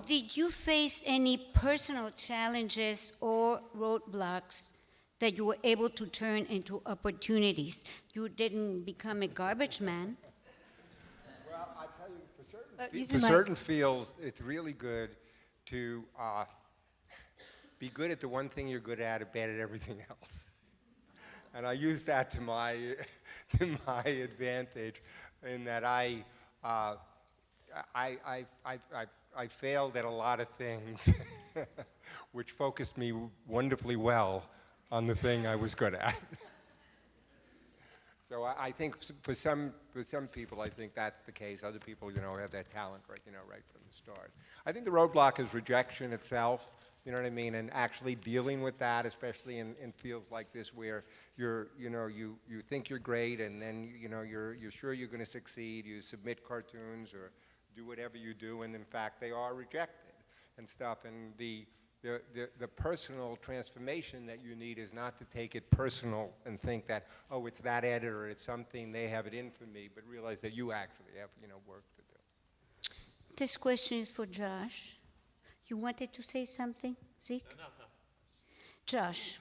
Did you face any personal challenges or roadblocks that you were able to turn into opportunities? You didn't become a garbage man. Well, I tell you, using for my- certain fields, it's really good to be good at the one thing you're good at and bad at everything else. And I use that to my advantage, in that I failed at a lot of things, which focused me wonderfully well on the thing I was good at. So I think for some people, I think that's the case. Other people, have that talent, right, right from the start. I think the roadblock is rejection itself. You know what I mean? And actually dealing with that, especially in fields like this where you think you're great, and then you're sure you're going to succeed. You submit cartoons or do whatever you do, and in fact they are rejected and stuff. And the personal transformation that you need is not to take it personal and think that, oh, it's that editor, it's something, they have it in for me, but realize that you actually have work to do. This question is for Josh. You wanted to say something, Zeke? No. Josh,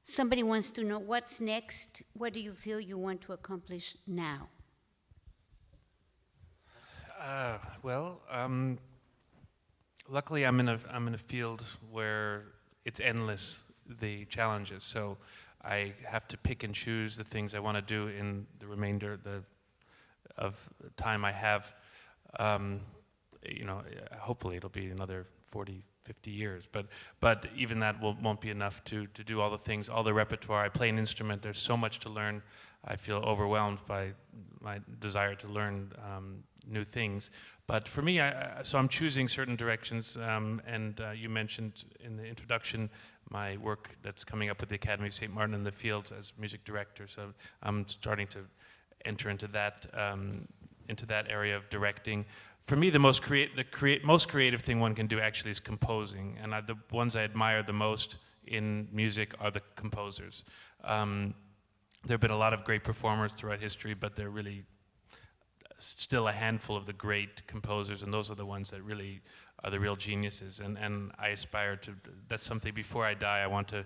somebody wants to know what's next. What do you feel you want to accomplish now? Luckily I'm in a field where it's endless, the challenges. So I have to pick and choose the things I want to do in the remainder of the time I have. Hopefully it'll be another 40, 50 years, but even that won't be enough to do all the things, all the repertoire. I play an instrument, there's so much to learn. I feel overwhelmed by my desire to learn new things. But for me, so I'm choosing certain directions, and you mentioned in the introduction my work that's coming up with the Academy of St. Martin in the Fields as music director, so I'm starting to enter into that area of directing. For me, the most creative thing one can do actually is composing, and the ones I admire the most in music are the composers. There have been a lot of great performers throughout history, but there are really still a handful of the great composers, and those are the ones that really are the real geniuses. And I aspire to. That's something. Before I die, I want to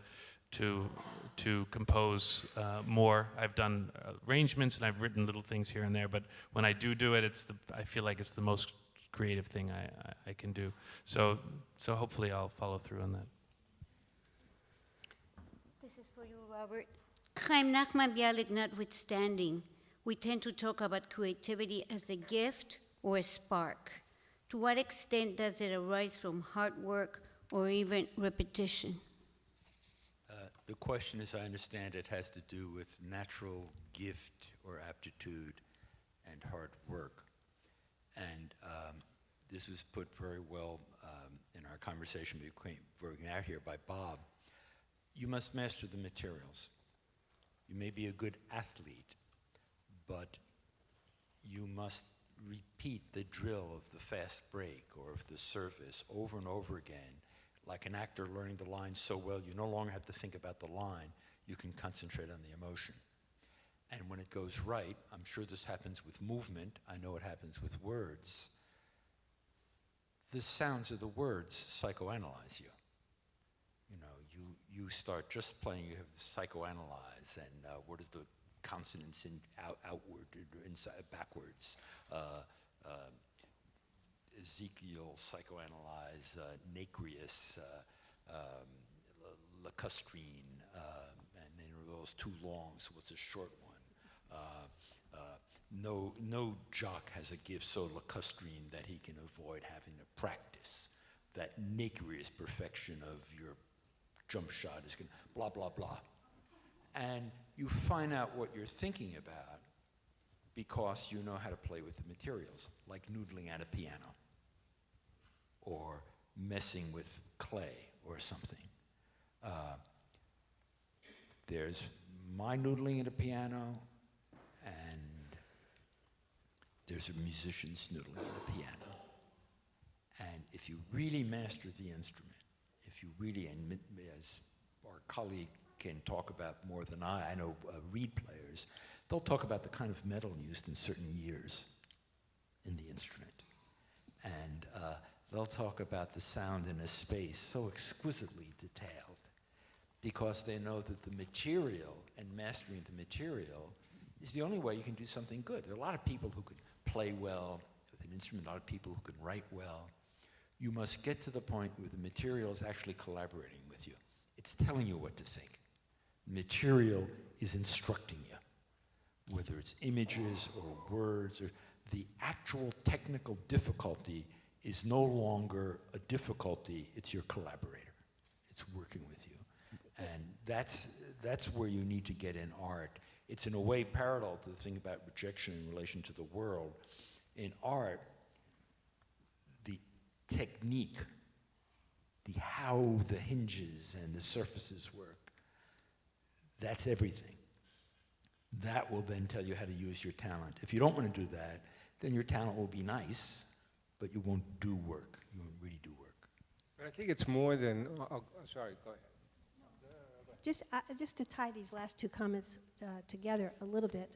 compose more. I've done arrangements and I've written little things here and there, but when I do it, I feel like it's the most creative thing I can do. So hopefully I'll follow through on that. This is for you, Robert. Chaim Nachman Bialik notwithstanding, we tend to talk about creativity as a gift or a spark. To what extent does it arise from hard work or even repetition? The question, as I understand it, has to do with natural gift or aptitude and hard work. And this was put very well in our conversation before we came out here by Bob. You must master the materials. You may be a good athlete, but you must repeat the drill of the fast break or of the service over and over again. Like an actor learning the line so well, you no longer have to think about the line, you can concentrate on the emotion. And when it goes right, I'm sure this happens with movement, I know it happens with words, the sounds of the words psychoanalyze you. You start just playing, you have to psychoanalyze, and what is the consonants in outward, inside, backwards. Ezekiel psychoanalyze Nacreus, lacustrine, and then those too long, so what's a short one? No jock has a gift so lacustrine that he can avoid having to practice. That Nacreus perfection of your jump shot is going blah, blah, blah. And you find out what you're thinking about because you know how to play with the materials, like noodling at a piano or messing with clay or something. There's my noodling at a piano, and there's a musician's noodling at a piano. And if you really master the instrument, if you really, and as our colleague can talk about more than I know reed players, they'll talk about the kind of metal used in certain years in the instrument. And they'll talk about the sound in a space so exquisitely detailed because they know that the material and mastering the material is the only way you can do something good. There are a lot of people who can play well with an instrument, a lot of people who can write well. You must get to the point where the material is actually collaborating with you. It's telling you what to think. Material is instructing you, whether it's images or words, or the actual technical difficulty is no longer a difficulty, it's your collaborator. It's working with you. And that's where you need to get in art. It's in a way parallel to the thing about rejection in relation to the world. In art, the technique, the how the hinges and the surfaces work. That's everything. That will then tell you how to use your talent. If you don't want to do that, then your talent will be nice, but you won't do work. You won't really do work. But I think it's more than, sorry, go ahead. Just to tie these last two comments together a little bit,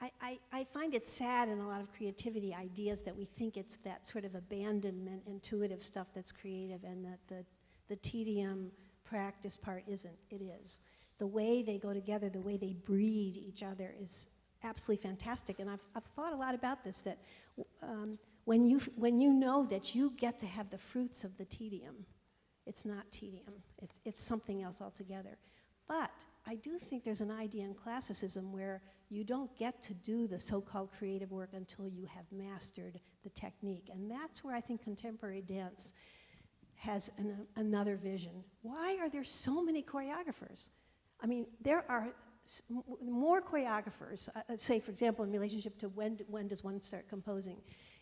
I find it sad in a lot of creativity ideas that we think it's that sort of abandonment, intuitive stuff that's creative, and that the tedium practice part isn't. It is. The way they go together, the way they breed each other is absolutely fantastic. And I've thought a lot about this, that when you know that you get to have the fruits of the tedium, it's not tedium, it's something else altogether. But I do think there's an idea in classicism where you don't get to do the so-called creative work until you have mastered the technique. And that's where I think contemporary dance has another vision. Why are there so many choreographers? I mean, there are more choreographers, say, for example, in relationship to when does one start composing.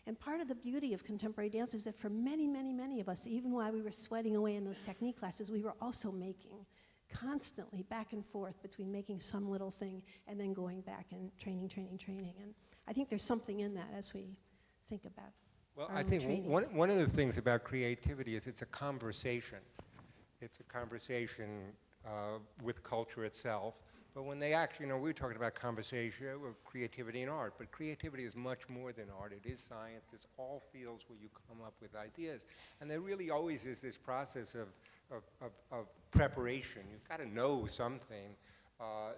And part of the beauty of contemporary dance is that for many, many, many of us, even while we were sweating away in those technique classes, we were also making constantly back and forth between making some little thing and then going back and training. And I think there's something in that as we think about Well, our I own think training. one of the things about creativity is it's a conversation. It's a conversation with culture itself. But when they actually, we were talking about conversation, creativity and art, but creativity is much more than art. It is science. It's all fields where you come up with ideas. And there really always is this process of preparation. You've got to know something.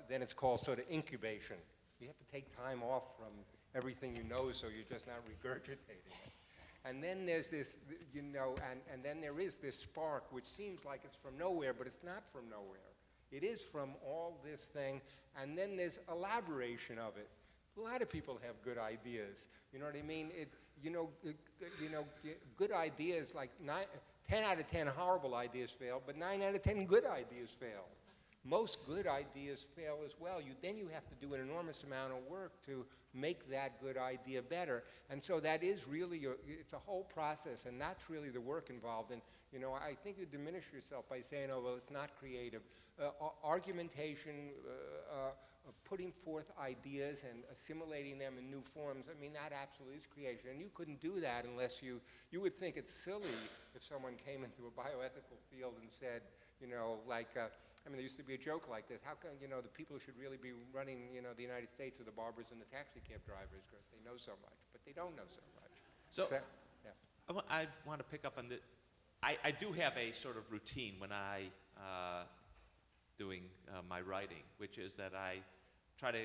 Then it's called sort of incubation. You have to take time off from everything you know so you're just not regurgitating it. And then there's this, and then there is this spark which seems like it's from nowhere, but it's not from nowhere. It is from all this thing, and then there's elaboration of it. A lot of people have good ideas. You know what I mean? Good ideas, like 10 out of 10 horrible ideas fail, but 9 out of 10 good ideas fail. Most good ideas fail as well. Then you have to do an enormous amount of work to make that good idea better. And so that is really, it's a whole process, and that's really the work involved. And, I think you diminish yourself by saying, oh, well, it's not creative. Argumentation, putting forth ideas and assimilating them in new forms, I mean, that absolutely is creation. And you couldn't do that unless you would think it's silly if someone came into a bioethical field and said, there used to be a joke like this. How come, the people who should really be running, the United States are the barbers and the taxi cab drivers because they know so much, but they don't know so much. So, yeah. I want to pick up on the, I do have a sort of routine when I doing my writing, which is that I try to,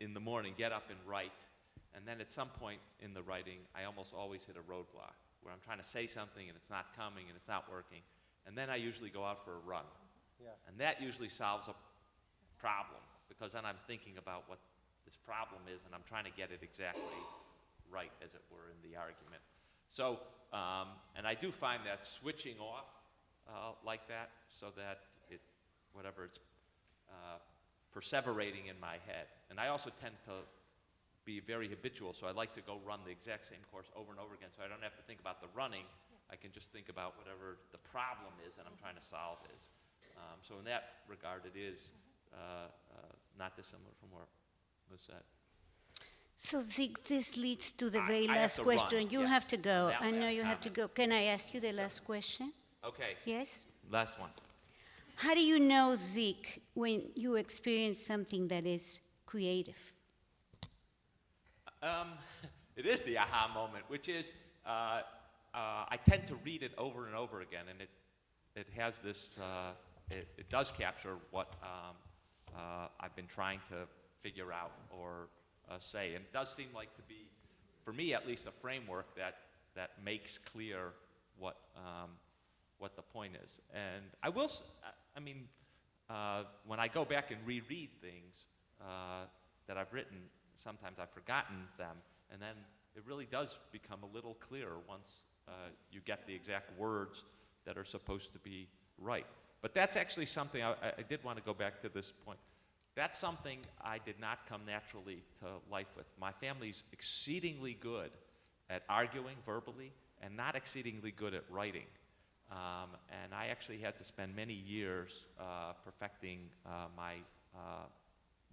in the morning, get up and write, and then at some point in the writing, I almost always hit a roadblock, where I'm trying to say something and it's not coming and it's not working, and then I usually go out for a run. Yeah. And that usually solves a problem, because then I'm thinking about what this problem is, and I'm trying to get it exactly right, as it were, in the argument. So, and I do find that switching off like that, so that it's perseverating in my head. And I also tend to be very habitual, so I like to go run the exact same course over and over again, so I don't have to think about the running. I can just think about whatever the problem is that I'm trying to solve is. So in that regard, it is not dissimilar from what was said. So Zeke, this leads to the I very have last to question. run, You yes. have to go. That I know last you have to comment. go. Can I ask you the last question? Okay. Yes? Last one. How do you know, Zeke, when you experience something that is creative? It is the aha moment, which is I tend to read it over and over again, and it has this, it does capture what I've been trying to figure out or say. And it does seem like to be, for me at least, a framework that makes clear what the point is. And I will, when I go back and reread things that I've written, sometimes I've forgotten them, and then it really does become a little clearer once you get the exact words that are supposed to be right. But that's actually something, I did want to go back to this point. That's something I did not come naturally to life with. My family's exceedingly good at arguing verbally and not exceedingly good at writing. And I actually had to spend many years perfecting my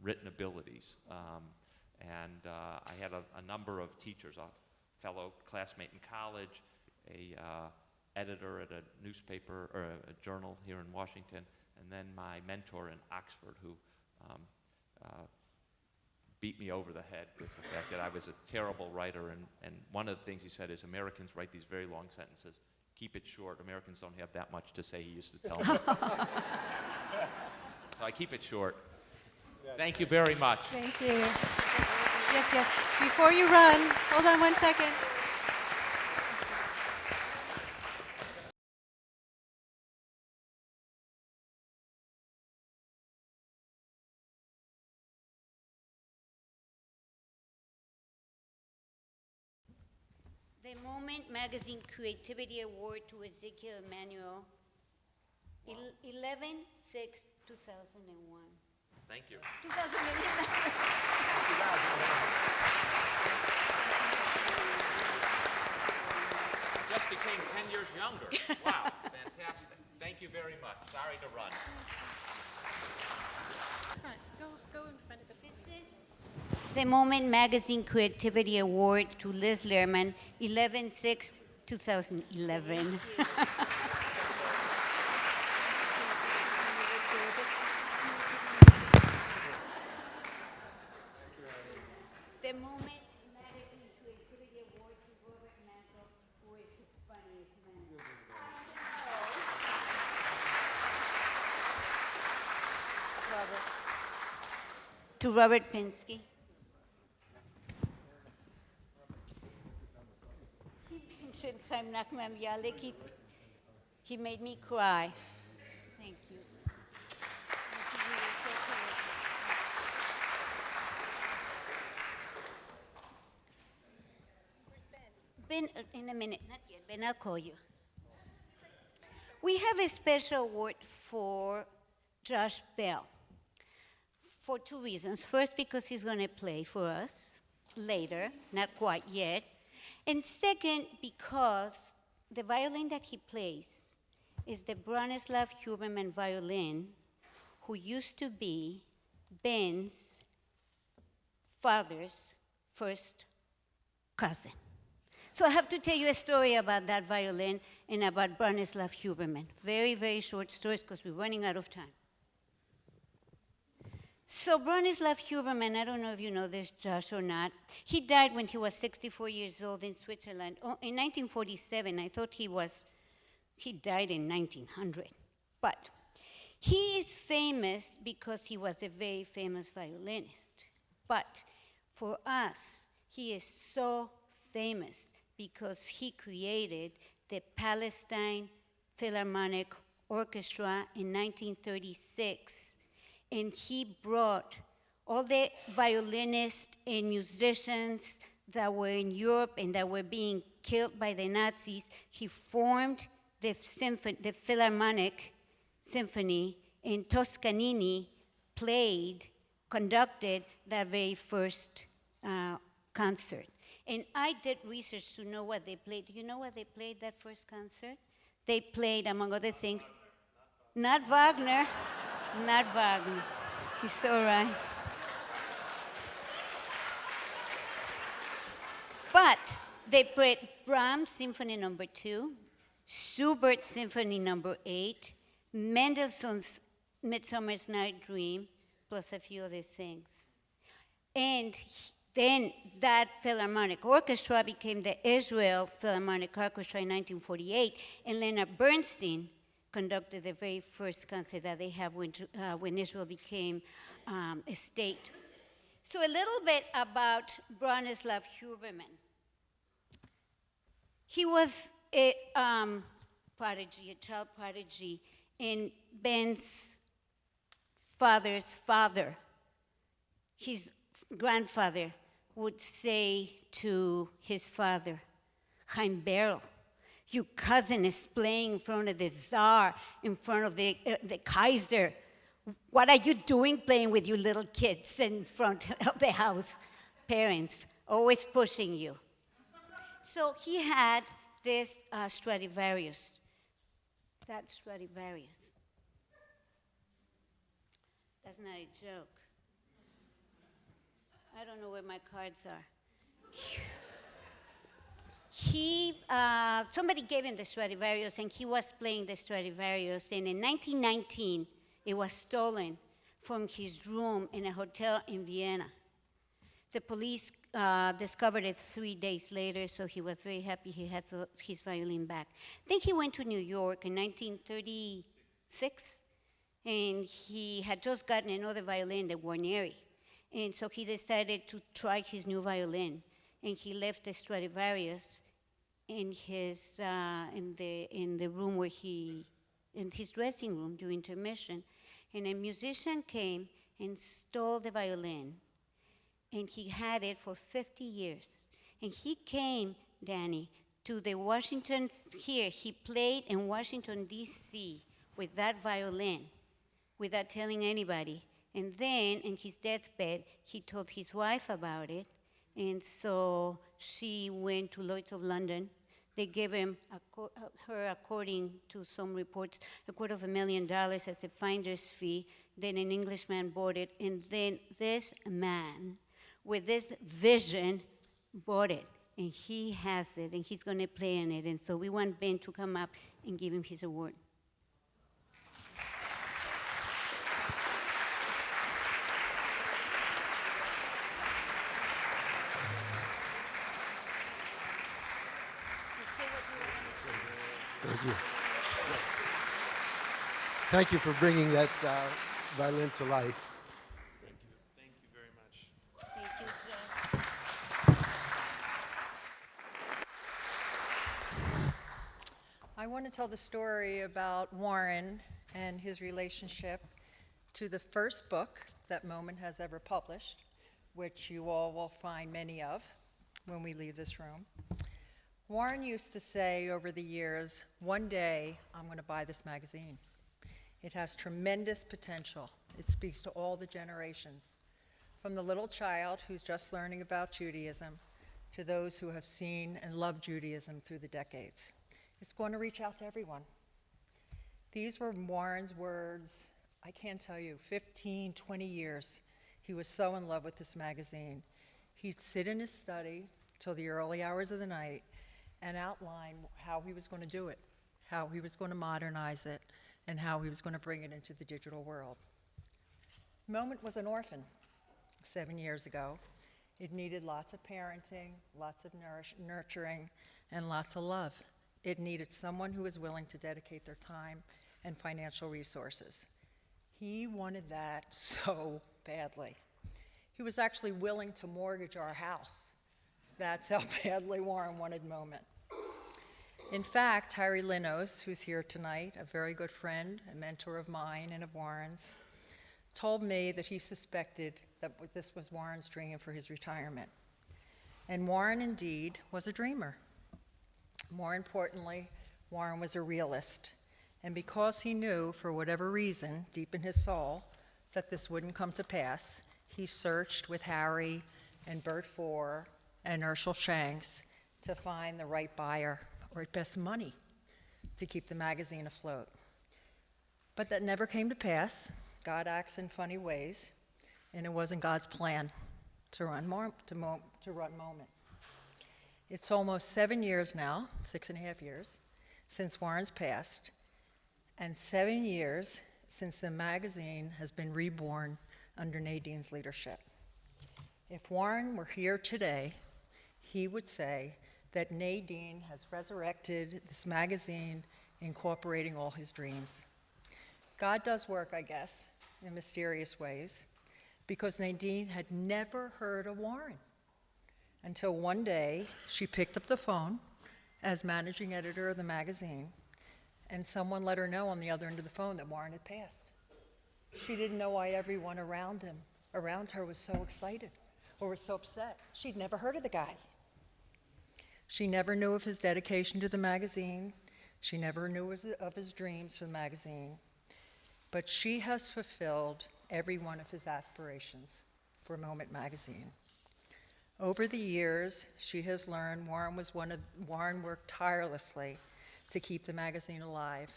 written abilities. I had a number of teachers, a fellow classmate in college, a editor at a newspaper or a journal here in Washington, and then my mentor in Oxford, who beat me over the head with the fact that I was a terrible writer. And one of the things he said is, Americans write these very long sentences. Keep it short. Americans don't have that much to say, he used to tell me. So I keep it short. Thank you very much. Thank you. Yes, yes. Before you run, hold on one second. The Moment Magazine Creativity Award to Ezekiel Emanuel, 11/6/2001. Thank you. 2011. Just became 10 years younger. Wow, fantastic. Thank you very much. Sorry to run. Go in front of the The Moment Magazine Creativity Award to Liz Lerman, 11/6/2011. The Moment Magazine Creativity Award to Robert Mankoff, who is the funniest man. To Robert Pinsky. He mentioned Chaim Nachman Bialik. He made me cry. Thank you. Ben, in a minute, not yet. Ben, I'll call you. We have a special award for Josh Bell for two reasons. First, because he's going to play for us later, not quite yet. And second, because the violin that he plays is the Bronislaw Huberman violin, who used to be Ben's father's first cousin. So I have to tell you a story about that violin and about Bronislaw Huberman. Very, very short stories because we're running out of time. So Bronislaw Huberman, I don't know if you know this, Josh, or not. He died when he was 64 years old in Switzerland. Oh, in 1947, I thought he died in 1900. But he is famous because he was a very famous violinist. But for us, he is so famous because he created the Palestine Philharmonic Orchestra in 1936. And he brought all the violinists and musicians that were in Europe and that were being killed by the Nazis. He formed the Philharmonic Symphony, and Toscanini conducted that very first concert. And I did research to know what they played. Do you know what they played that first concert? They played, among other things, not Wagner. Not Wagner. He's so right. But they played Brahms Symphony No. 2, Schubert Symphony No. 8, Mendelssohn's Midsummer's Night Dream, plus a few other things. And then that Philharmonic Orchestra became the Israel Philharmonic Orchestra in 1948, and Leonard Bernstein conducted the very first concert that they have when Israel became a state. So a little bit about Bronislaw Huberman. He was a prodigy, a child prodigy, in Ben's father's father. His grandfather would say to his father, Chaim Berl, your cousin is playing in front of the Tsar, in front of the Kaiser. What are you doing playing with your little kids in front of the house? Parents, always pushing you. So he had this Stradivarius. That Stradivarius. That's not a joke. I don't know where my cards are. Somebody gave him the Stradivarius, and he was playing the Stradivarius, and in 1919, it was stolen from his room in a hotel in Vienna. The police discovered it 3 days later, so he was very happy he had his violin back. Then he went to New York in 1936, and he had just gotten another violin, the Guarneri. And so he decided to try his new violin, and he left the Stradivarius in his in the room where in his dressing room during intermission, and a musician came and stole the violin, and he had it for 50 years. And he came, Danny, to the Washington here. He played in Washington D.C. with that violin, without telling anybody. And then, in his deathbed, he told his wife about it, and so she went to Lloyd's of London. They gave him, her, according to some reports, $250,000 as a finder's fee. Then an Englishman bought it, and then this man, with this vision, bought it, and he has it, and he's going to play in it. And so we want Ben to come up and give him his award. Thank you. Thank you for bringing that violin to life. Thank you. Thank you very much. Thank you, Joe. I want to tell the story about Warren and his relationship to the first book that Moment has ever published, which you all will find many of when we leave this room. Warren used to say over the years, one day I'm going to buy this magazine. It has tremendous potential. It speaks to all the generations, from the little child who's just learning about Judaism to those who have seen and loved Judaism through the decades. It's going to reach out to everyone. These were Warren's words, I can't tell you, 15, 20 years. He was so in love with this magazine. He'd sit in his study till the early hours of the night and outline how he was going to do it, how he was going to modernize it, and how he was going to bring it into the digital world. Moment was an orphan 7 years ago. It needed lots of parenting, lots of nurturing, and lots of love. It needed someone who was willing to dedicate their time and financial resources. He wanted that so badly. He was actually willing to mortgage our house. That's how badly Warren wanted Moment. In fact, Harry Linnos, who's here tonight, a very good friend, a mentor of mine and of Warren's, told me that he suspected that this was Warren's dream for his retirement. And Warren indeed was a dreamer. More importantly, Warren was a realist. And because he knew, for whatever reason, deep in his soul, that this wouldn't come to pass, he searched with Harry and Bert Four and Urshel Shanks to find the right buyer, or at best money, to keep the magazine afloat. But that never came to pass. God acts in funny ways, and it wasn't God's plan to run Moment. It's almost 7 years now, 6.5 years, since Warren's passed, and 7 years since the magazine has been reborn under Nadine's leadership. If Warren were here today, he would say that Nadine has resurrected this magazine, incorporating all his dreams. God does work, I guess, in mysterious ways, because Nadine had never heard of Warren until one day she picked up the phone as managing editor of the magazine, and someone let her know on the other end of the phone that Warren had passed. She didn't know why everyone around her was so excited or was so upset. She'd never heard of the guy. She never knew of his dedication to the magazine. She never knew of his dreams for the magazine. But she has fulfilled every one of his aspirations for Moment magazine. Over the years, she has learned Warren worked tirelessly to keep the magazine alive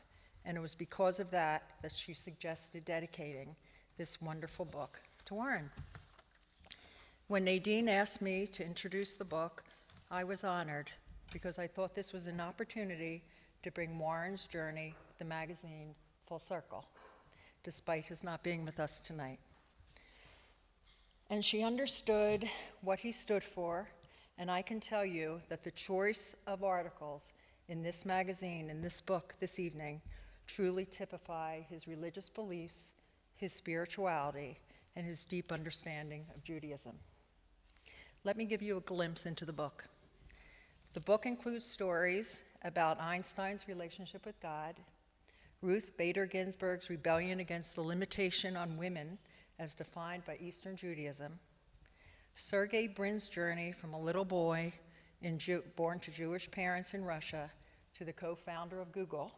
and it was because of that that she suggested dedicating this wonderful book to Warren. When Nadine asked me to introduce the book, I was honored because I thought this was an opportunity to bring Warren's journey, the magazine, full circle, despite his not being with us tonight. And she understood what he stood for, and I can tell you that the choice of articles in this magazine, in this book this evening, truly typify his religious beliefs, his spirituality, and his deep understanding of Judaism. Let me give you a glimpse into the book. The book includes stories about Einstein's relationship with God, Ruth Bader Ginsburg's rebellion against the limitation on women as defined by Eastern Judaism, Sergey Brin's journey from a little boy born to Jewish parents in Russia to the co-founder of Google,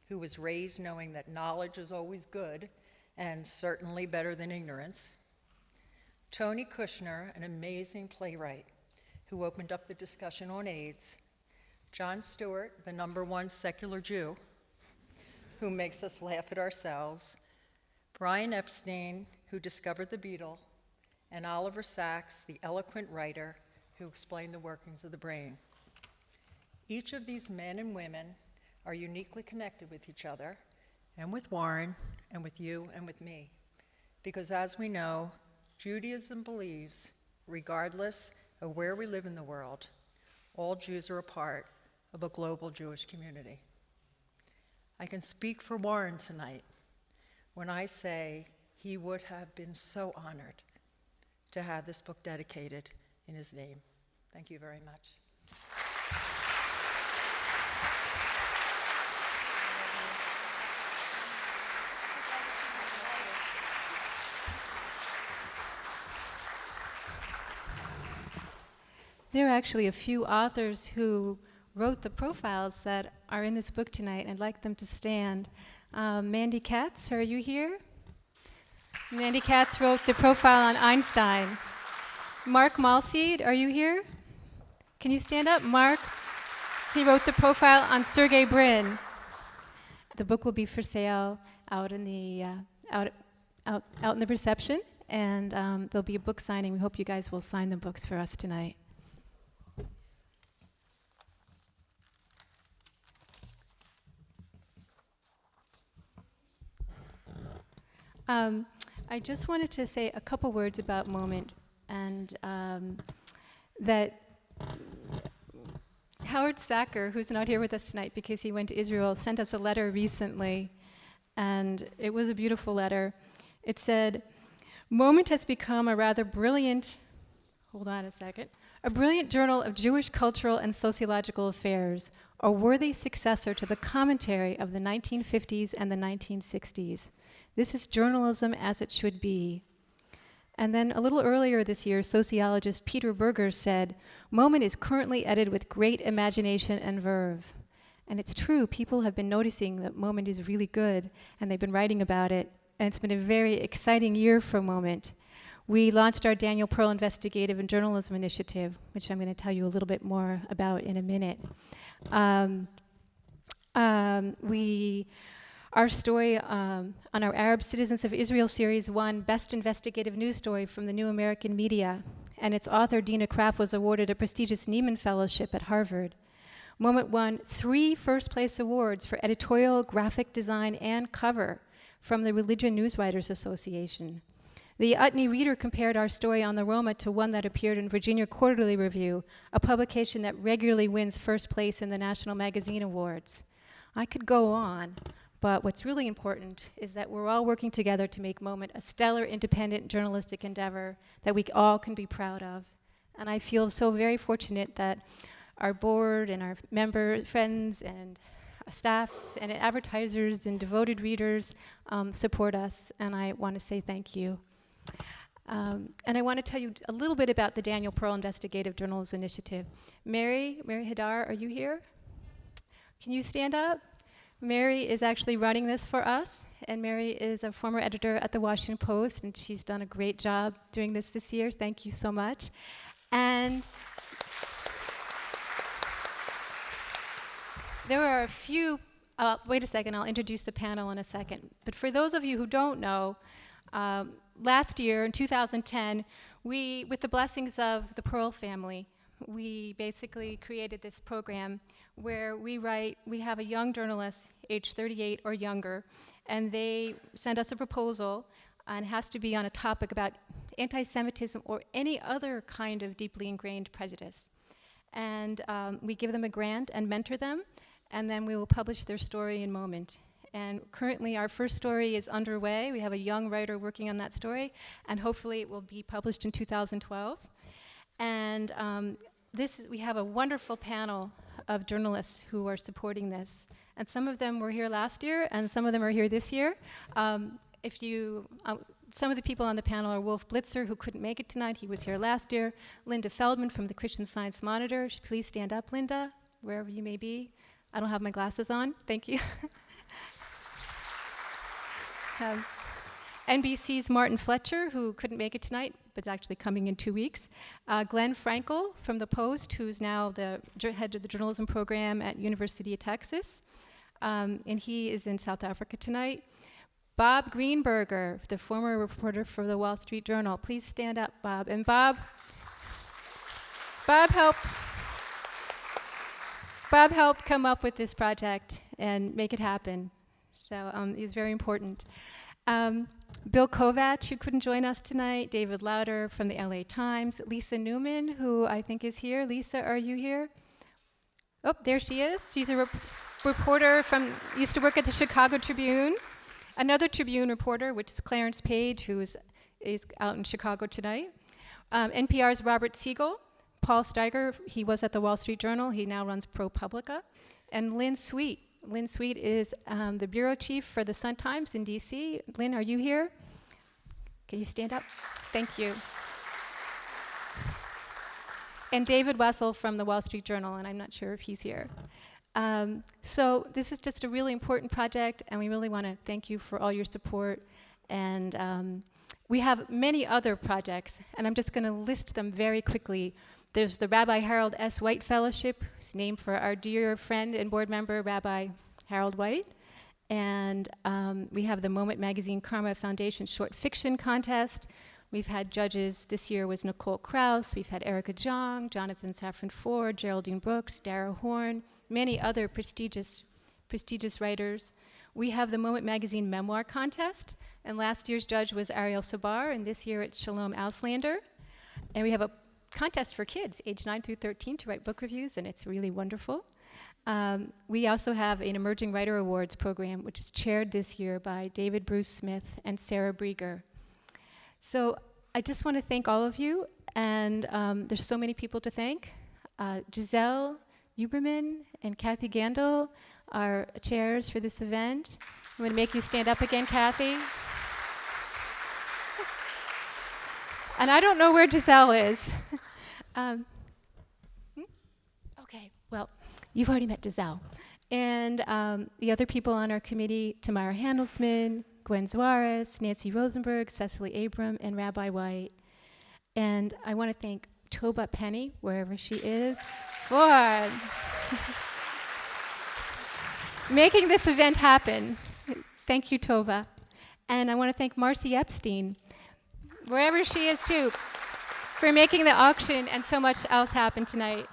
who was raised knowing that knowledge is always good and certainly better than ignorance, Tony Kushner, an amazing playwright who opened up the discussion on AIDS, Jon Stewart, the #1 secular Jew, who makes us laugh at ourselves, Brian Epstein, who discovered the Beatle, and Oliver Sacks, the eloquent writer who explained the workings of the brain. Each of these men and women are uniquely connected with each other, and with Warren, and with you, and with me. Because as we know, Judaism believes, regardless of where we live in the world, all Jews are a part of a global Jewish community. I can speak for Warren tonight when I say he would have been so honored to have this book dedicated in his name. Thank you very much. There are actually a few authors who wrote the profiles that are in this book tonight, and I'd like them to stand. Mandy Katz, are you here? Mandy Katz wrote the profile on Einstein. Mark Malseed, are you here? Can you stand up? Mark, he wrote the profile on Sergey Brin. The book will be for sale out in the out in the reception, and there'll be a book signing. We hope you guys will sign the books for us tonight. I just wanted to say a couple words about Moment, and that Howard Sacker, who's not here with us tonight because he went to Israel, sent us a letter recently, and it was a beautiful letter. It said, Moment has become a rather brilliant, a brilliant journal of Jewish cultural and sociological affairs, a worthy successor to the commentary of the 1950s and the 1960s. This is journalism as it should be. And then a little earlier this year, sociologist Peter Berger said, Moment is currently edited with great imagination and verve. And it's true, people have been noticing that Moment is really good, and they've been writing about it, and it's been a very exciting year for Moment. We launched our Daniel Pearl Investigative and Journalism Initiative, which I'm going to tell you a little bit more about in a minute. Our story on our Arab Citizens of Israel Series won Best Investigative News Story from the New American Media, and its author, Dina Kraft, was awarded a prestigious Nieman Fellowship at Harvard. Moment won 3 first-place awards for editorial, graphic design, and cover from the Religion Newswriters Association. The Utne Reader compared our story on the Roma to one that appeared in Virginia Quarterly Review, a publication that regularly wins first place in the National Magazine Awards. I could go on, but what's really important is that we're all working together to make Moment a stellar, independent journalistic endeavor that we all can be proud of. And I feel so very fortunate that our board and our member friends and staff and advertisers and devoted readers support us, and I want to say thank you. And I want to tell you a little bit about the Daniel Pearl Investigative Journalism Initiative. Mary Hadar, are you here? Can you stand up? Mary is actually running this for us, and Mary is a former editor at the Washington Post, and she's done a great job doing this year. Thank you so much. And there are a few wait a second, I'll introduce the panel in a second. But for those of you who don't know, last year, in 2010, we, with the blessings of the Pearl family, we basically created this program where we have a young journalist, age 38 or younger, and they send us a proposal, and it has to be on a topic about anti-Semitism or any other kind of deeply ingrained prejudice. And we give them a grant and mentor them, and then we will publish their story in Moment. And currently our first story is underway. We have a young writer working on that story, and hopefully it will be published in 2012. And we have a wonderful panel of journalists who are supporting this. And some of them were here last year, and some of them are here this year. Some of the people on the panel are Wolf Blitzer, who couldn't make it tonight. He was here last year. Linda Feldman from the Christian Science Monitor. Please stand up, Linda, wherever you may be. I don't have my glasses on. Thank you. NBC's Martin Fletcher, who couldn't make it tonight, but is actually coming in 2 weeks. Glenn Frankel from The Post, who's now the head of the journalism program at University of Texas. And he is in South Africa tonight. Bob Greenberger, the former reporter for the Wall Street Journal. Please stand up, Bob. And Bob helped come up with this project and make it happen. So he's very important. Bill Kovacs, who couldn't join us tonight. David Lauder from the LA Times. Lisa Newman, who I think is here. Lisa, are you here? Oh, there she is. She's a reporter used to work at the Chicago Tribune. Another Tribune reporter, which is Clarence Page, who is out in Chicago tonight. NPR's Robert Siegel. Paul Steiger, he was at the Wall Street Journal. He now runs ProPublica. And Lynn Sweet. Lynn Sweet is the bureau chief for the Sun-Times in DC. Lynn, are you here? Can you stand up? Thank you. And David Wessel from the Wall Street Journal, and I'm not sure if he's here. So this is just a really important project, and we really want to thank you for all your support. And we have many other projects, and I'm just going to list them very quickly. There's the Rabbi Harold S. White Fellowship, it's named for our dear friend and board member, Rabbi Harold White. And we have the Moment Magazine Karma Foundation Short Fiction Contest. We've had judges. This year was Nicole Krauss. We've had Erica Jong, Jonathan Safran Foer, Geraldine Brooks, Dara Horn, many other prestigious writers. We have the Moment Magazine Memoir Contest, and last year's judge was Ariel Sabar, and this year it's Shalom Auslander. And we have a contest for kids, age 9 through 13, to write book reviews, and it's really wonderful. We also have an Emerging Writer Awards program, which is chaired this year by David Bruce Smith and Sarah Brieger. So I just want to thank all of you, and there's so many people to thank. Giselle Huberman and Kathy Gandel are chairs for this event. I'm going to make you stand up again, Kathy. And I don't know where Giselle is. Okay, well, you've already met Giselle. And the other people on our committee, Tamara Handelsman, Gwen Suarez, Nancy Rosenberg, Cecily Abram, and Rabbi White. And I want to thank Toba Penny, wherever she is, for making this event happen. Thank you, Toba. And I want to thank Marcy Epstein, wherever she is too, for making the auction and so much else happen tonight.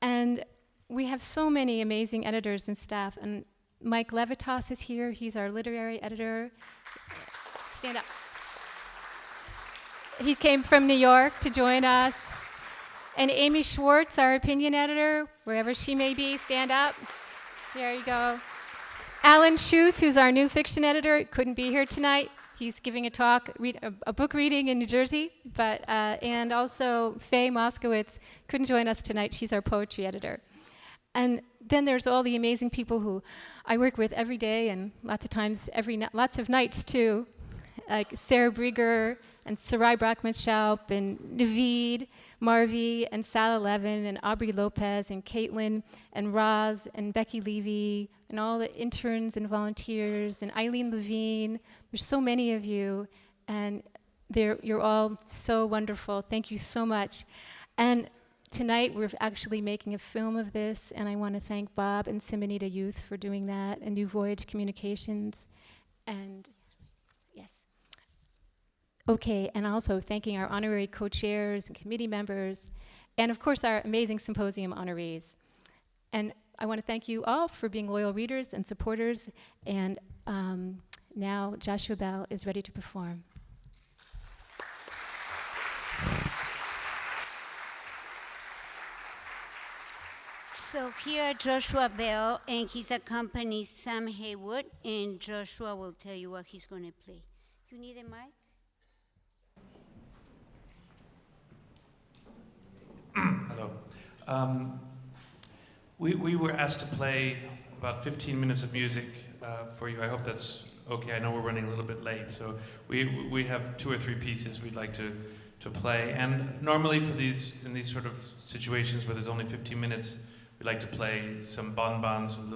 And we have so many amazing editors and staff. And Mike Levitas is here. He's our literary editor. Stand up. He came from New York to join us. And Amy Schwartz, our opinion editor, wherever she may be, stand up. There you go. Alan Schuss, who's our new fiction editor, couldn't be here tonight. He's giving a talk, a book reading in New Jersey, and also Faye Moskowitz couldn't join us tonight. She's our poetry editor. And then there's all the amazing people who I work with every day and lots of times, lots of nights too, like Sarah Brieger and Sarai Brockman-Schaup and Naveed Marvi and Sal Levin and Aubrey Lopez and Caitlin and Roz and Becky Levy and all the interns and volunteers and Eileen Levine. There's so many of you, and you're all so wonderful. Thank you so much. And tonight we're actually making a film of this, and I want to thank Bob and Simonita Youth for doing that, and New Voyage Communications, and yes. Okay, and also thanking our honorary co-chairs and committee members, and of course our amazing symposium honorees. And I want to thank you all for being loyal readers and supporters, and now Joshua Bell is ready to perform. So here are Joshua Bell, and he's accompanied Sam Haywood, and Joshua will tell you what he's going to play. You need a mic? Hello. We were asked to play about 15 minutes of music for you. I hope that's okay. I know we're running a little bit late, so we have 2 or 3 pieces we'd like to play. And normally in these sort of situations where there's only 15 minutes, we like to play some bonbons, some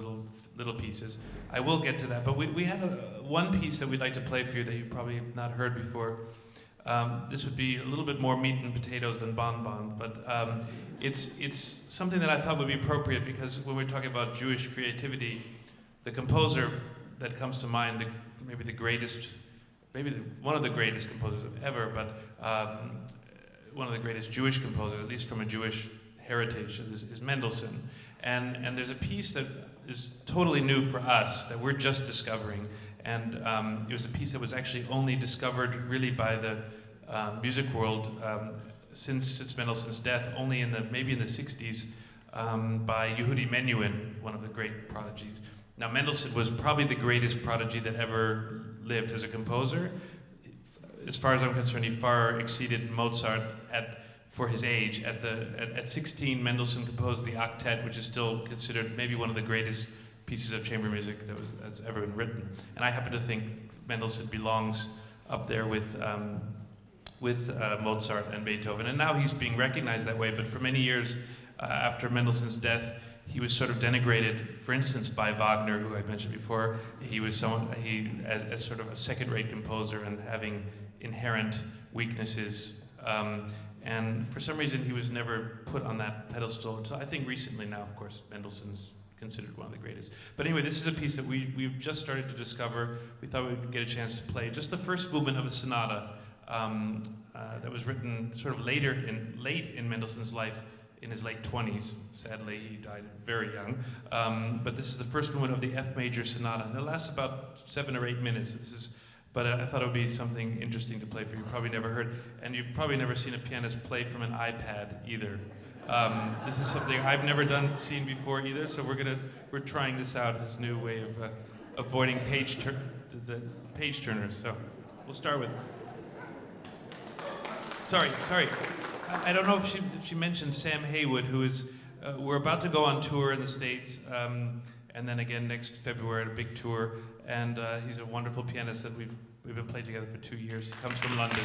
little pieces. I will get to that, but we had one piece that we'd like to play for you that you probably have not heard before. This would be a little bit more meat and potatoes than bonbon, but it's something that I thought would be appropriate because when we're talking about Jewish creativity, the composer that comes to mind, one of the greatest composers ever, but one of the greatest Jewish composers, at least from a Jewish heritage, is Mendelssohn. And there's a piece that is totally new for us that we're just discovering. And it was a piece that was actually only discovered really by the music world since Mendelssohn's death, only maybe in the 60s by Judith Leiber, one of the great prodigies. Now Mendelssohn was probably the greatest prodigy that ever lived as a composer. As far as I'm concerned, he far exceeded Mozart for his age. At 16, Mendelssohn composed the octet, which is still considered maybe one of the greatest pieces of chamber music that's ever been written. And I happen to think Mendelssohn belongs up there with Mozart and Beethoven. And now he's being recognized that way, but for many years after Mendelssohn's death, he was sort of denigrated, for instance, by Wagner, who I mentioned before. He was as sort of a second-rate composer and having inherent weaknesses. And for some reason, he was never put on that pedestal until I think recently now, of course, Mendelssohn's considered one of the greatest. But anyway, this is a piece that we've just started to discover. We thought we would get a chance to play just the first movement of a sonata that was written sort of late in Mendelssohn's life, in his late 20s. Sadly, he died very young. But this is the first movement of the F major sonata, and it lasts about 7 or 8 minutes. But I thought it would be something interesting to play for you. You've probably never heard, and you've probably never seen a pianist play from an iPad either. This is something I've never seen before either, so we're trying this out, this new way of avoiding the page turners. So we'll start with. Sorry. I don't know if she mentioned Sam Haywood, who is. We're about to go on tour in the States, and then again next February, a big tour. And he's a wonderful pianist that we've been playing together for 2 years. He comes from London.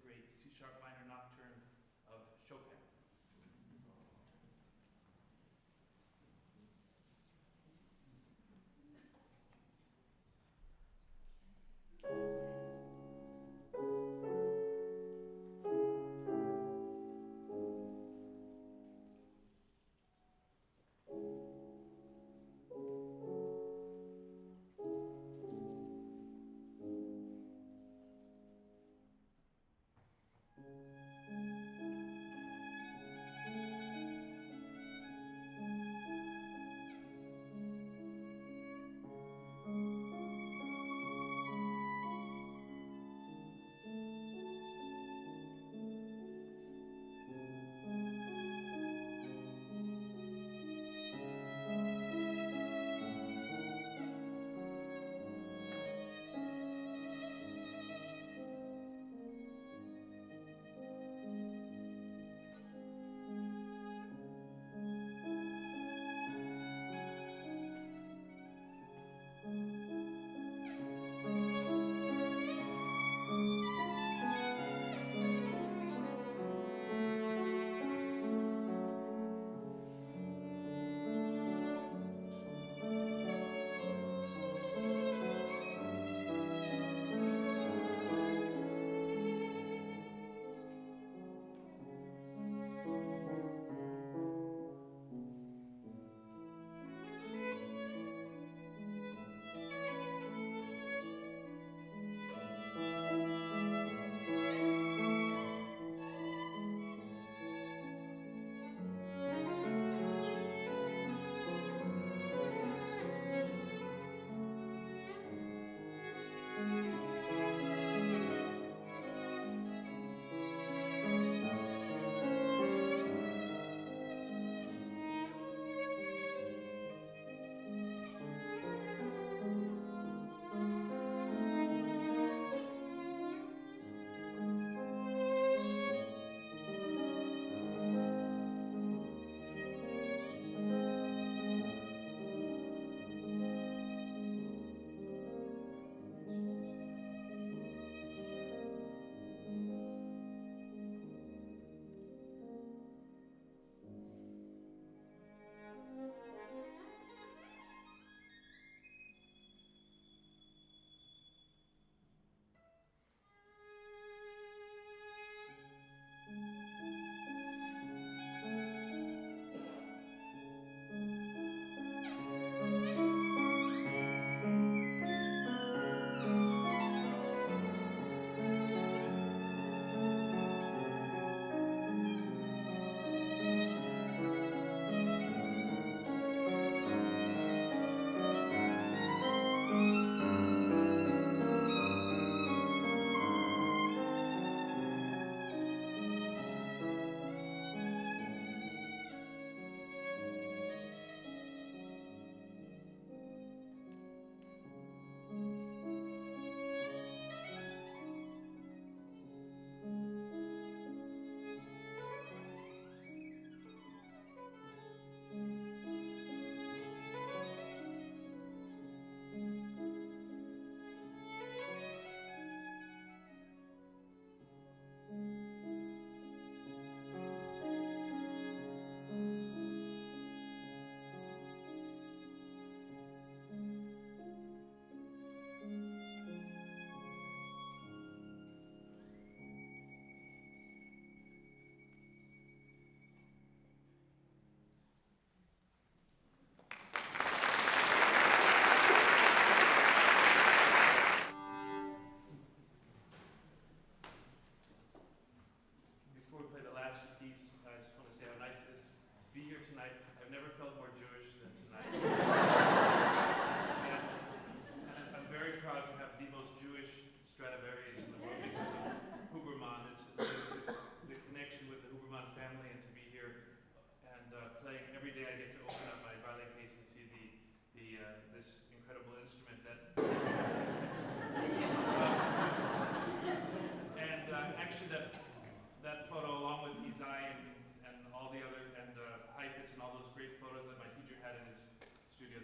great C-sharp minor nocturne of Chopin.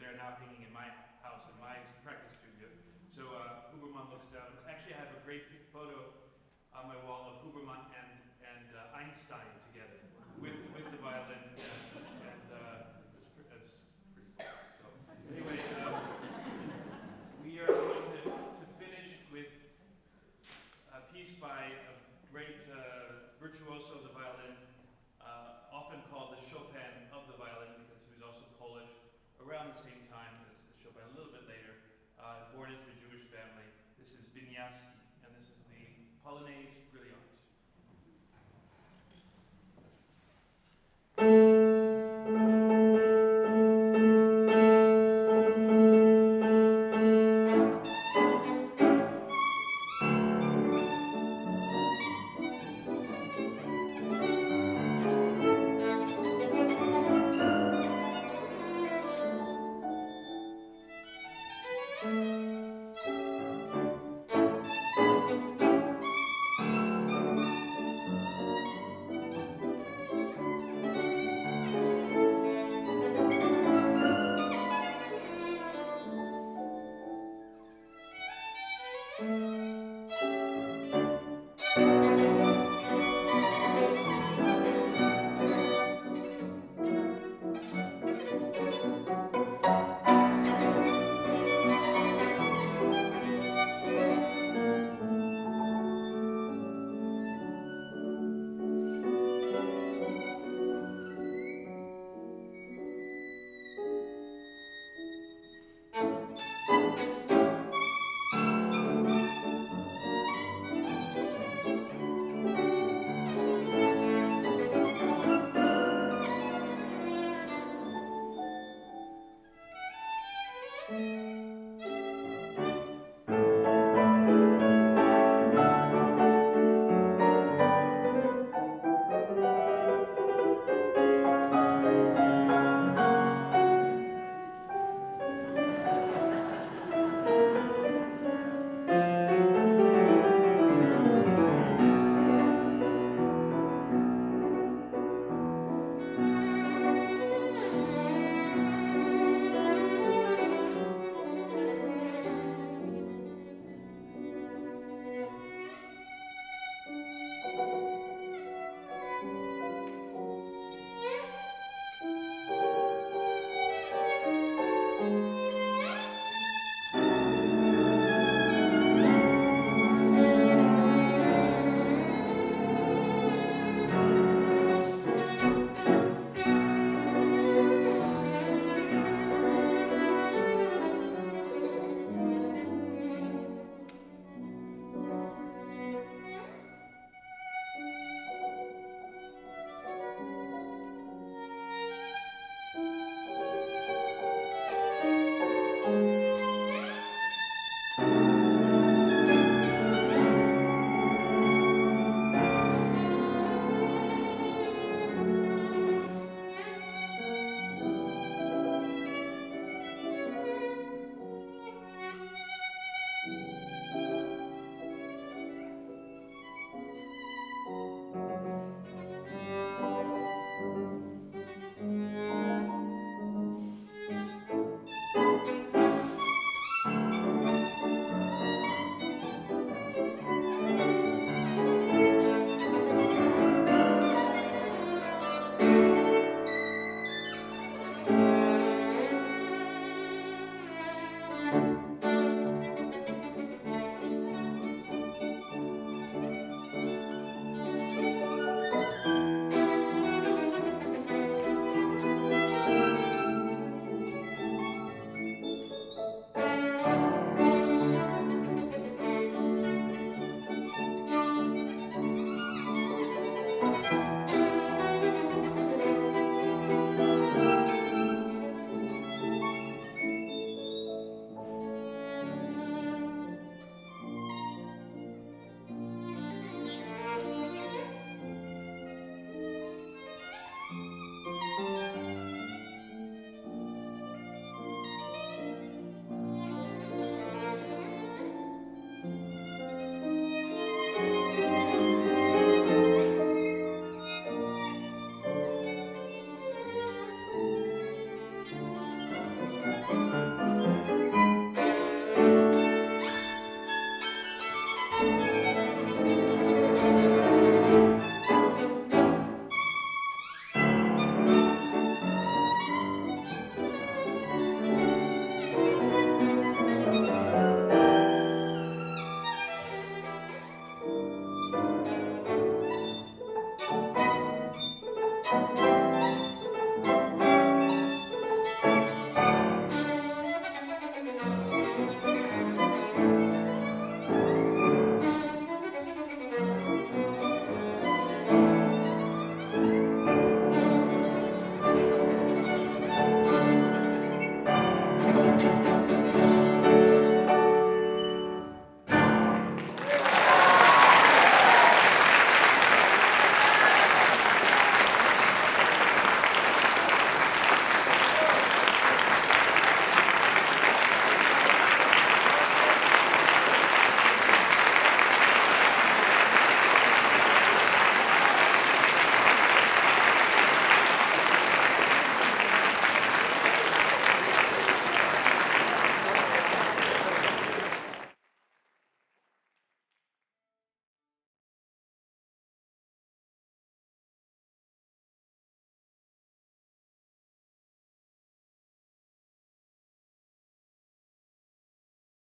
They're now hanging in my house, in my practice studio. So Huberman on my wall of Huberman and Einstein together with the violin, and that's pretty cool. So anyway, we are going to finish with a piece by a great virtuoso of the violin, often called the Chopin of the violin because he was also Polish, around the same time as Chopin, a little bit later, born into a Jewish family. This is Wieniawski, and this is the Polonaise Brilliant.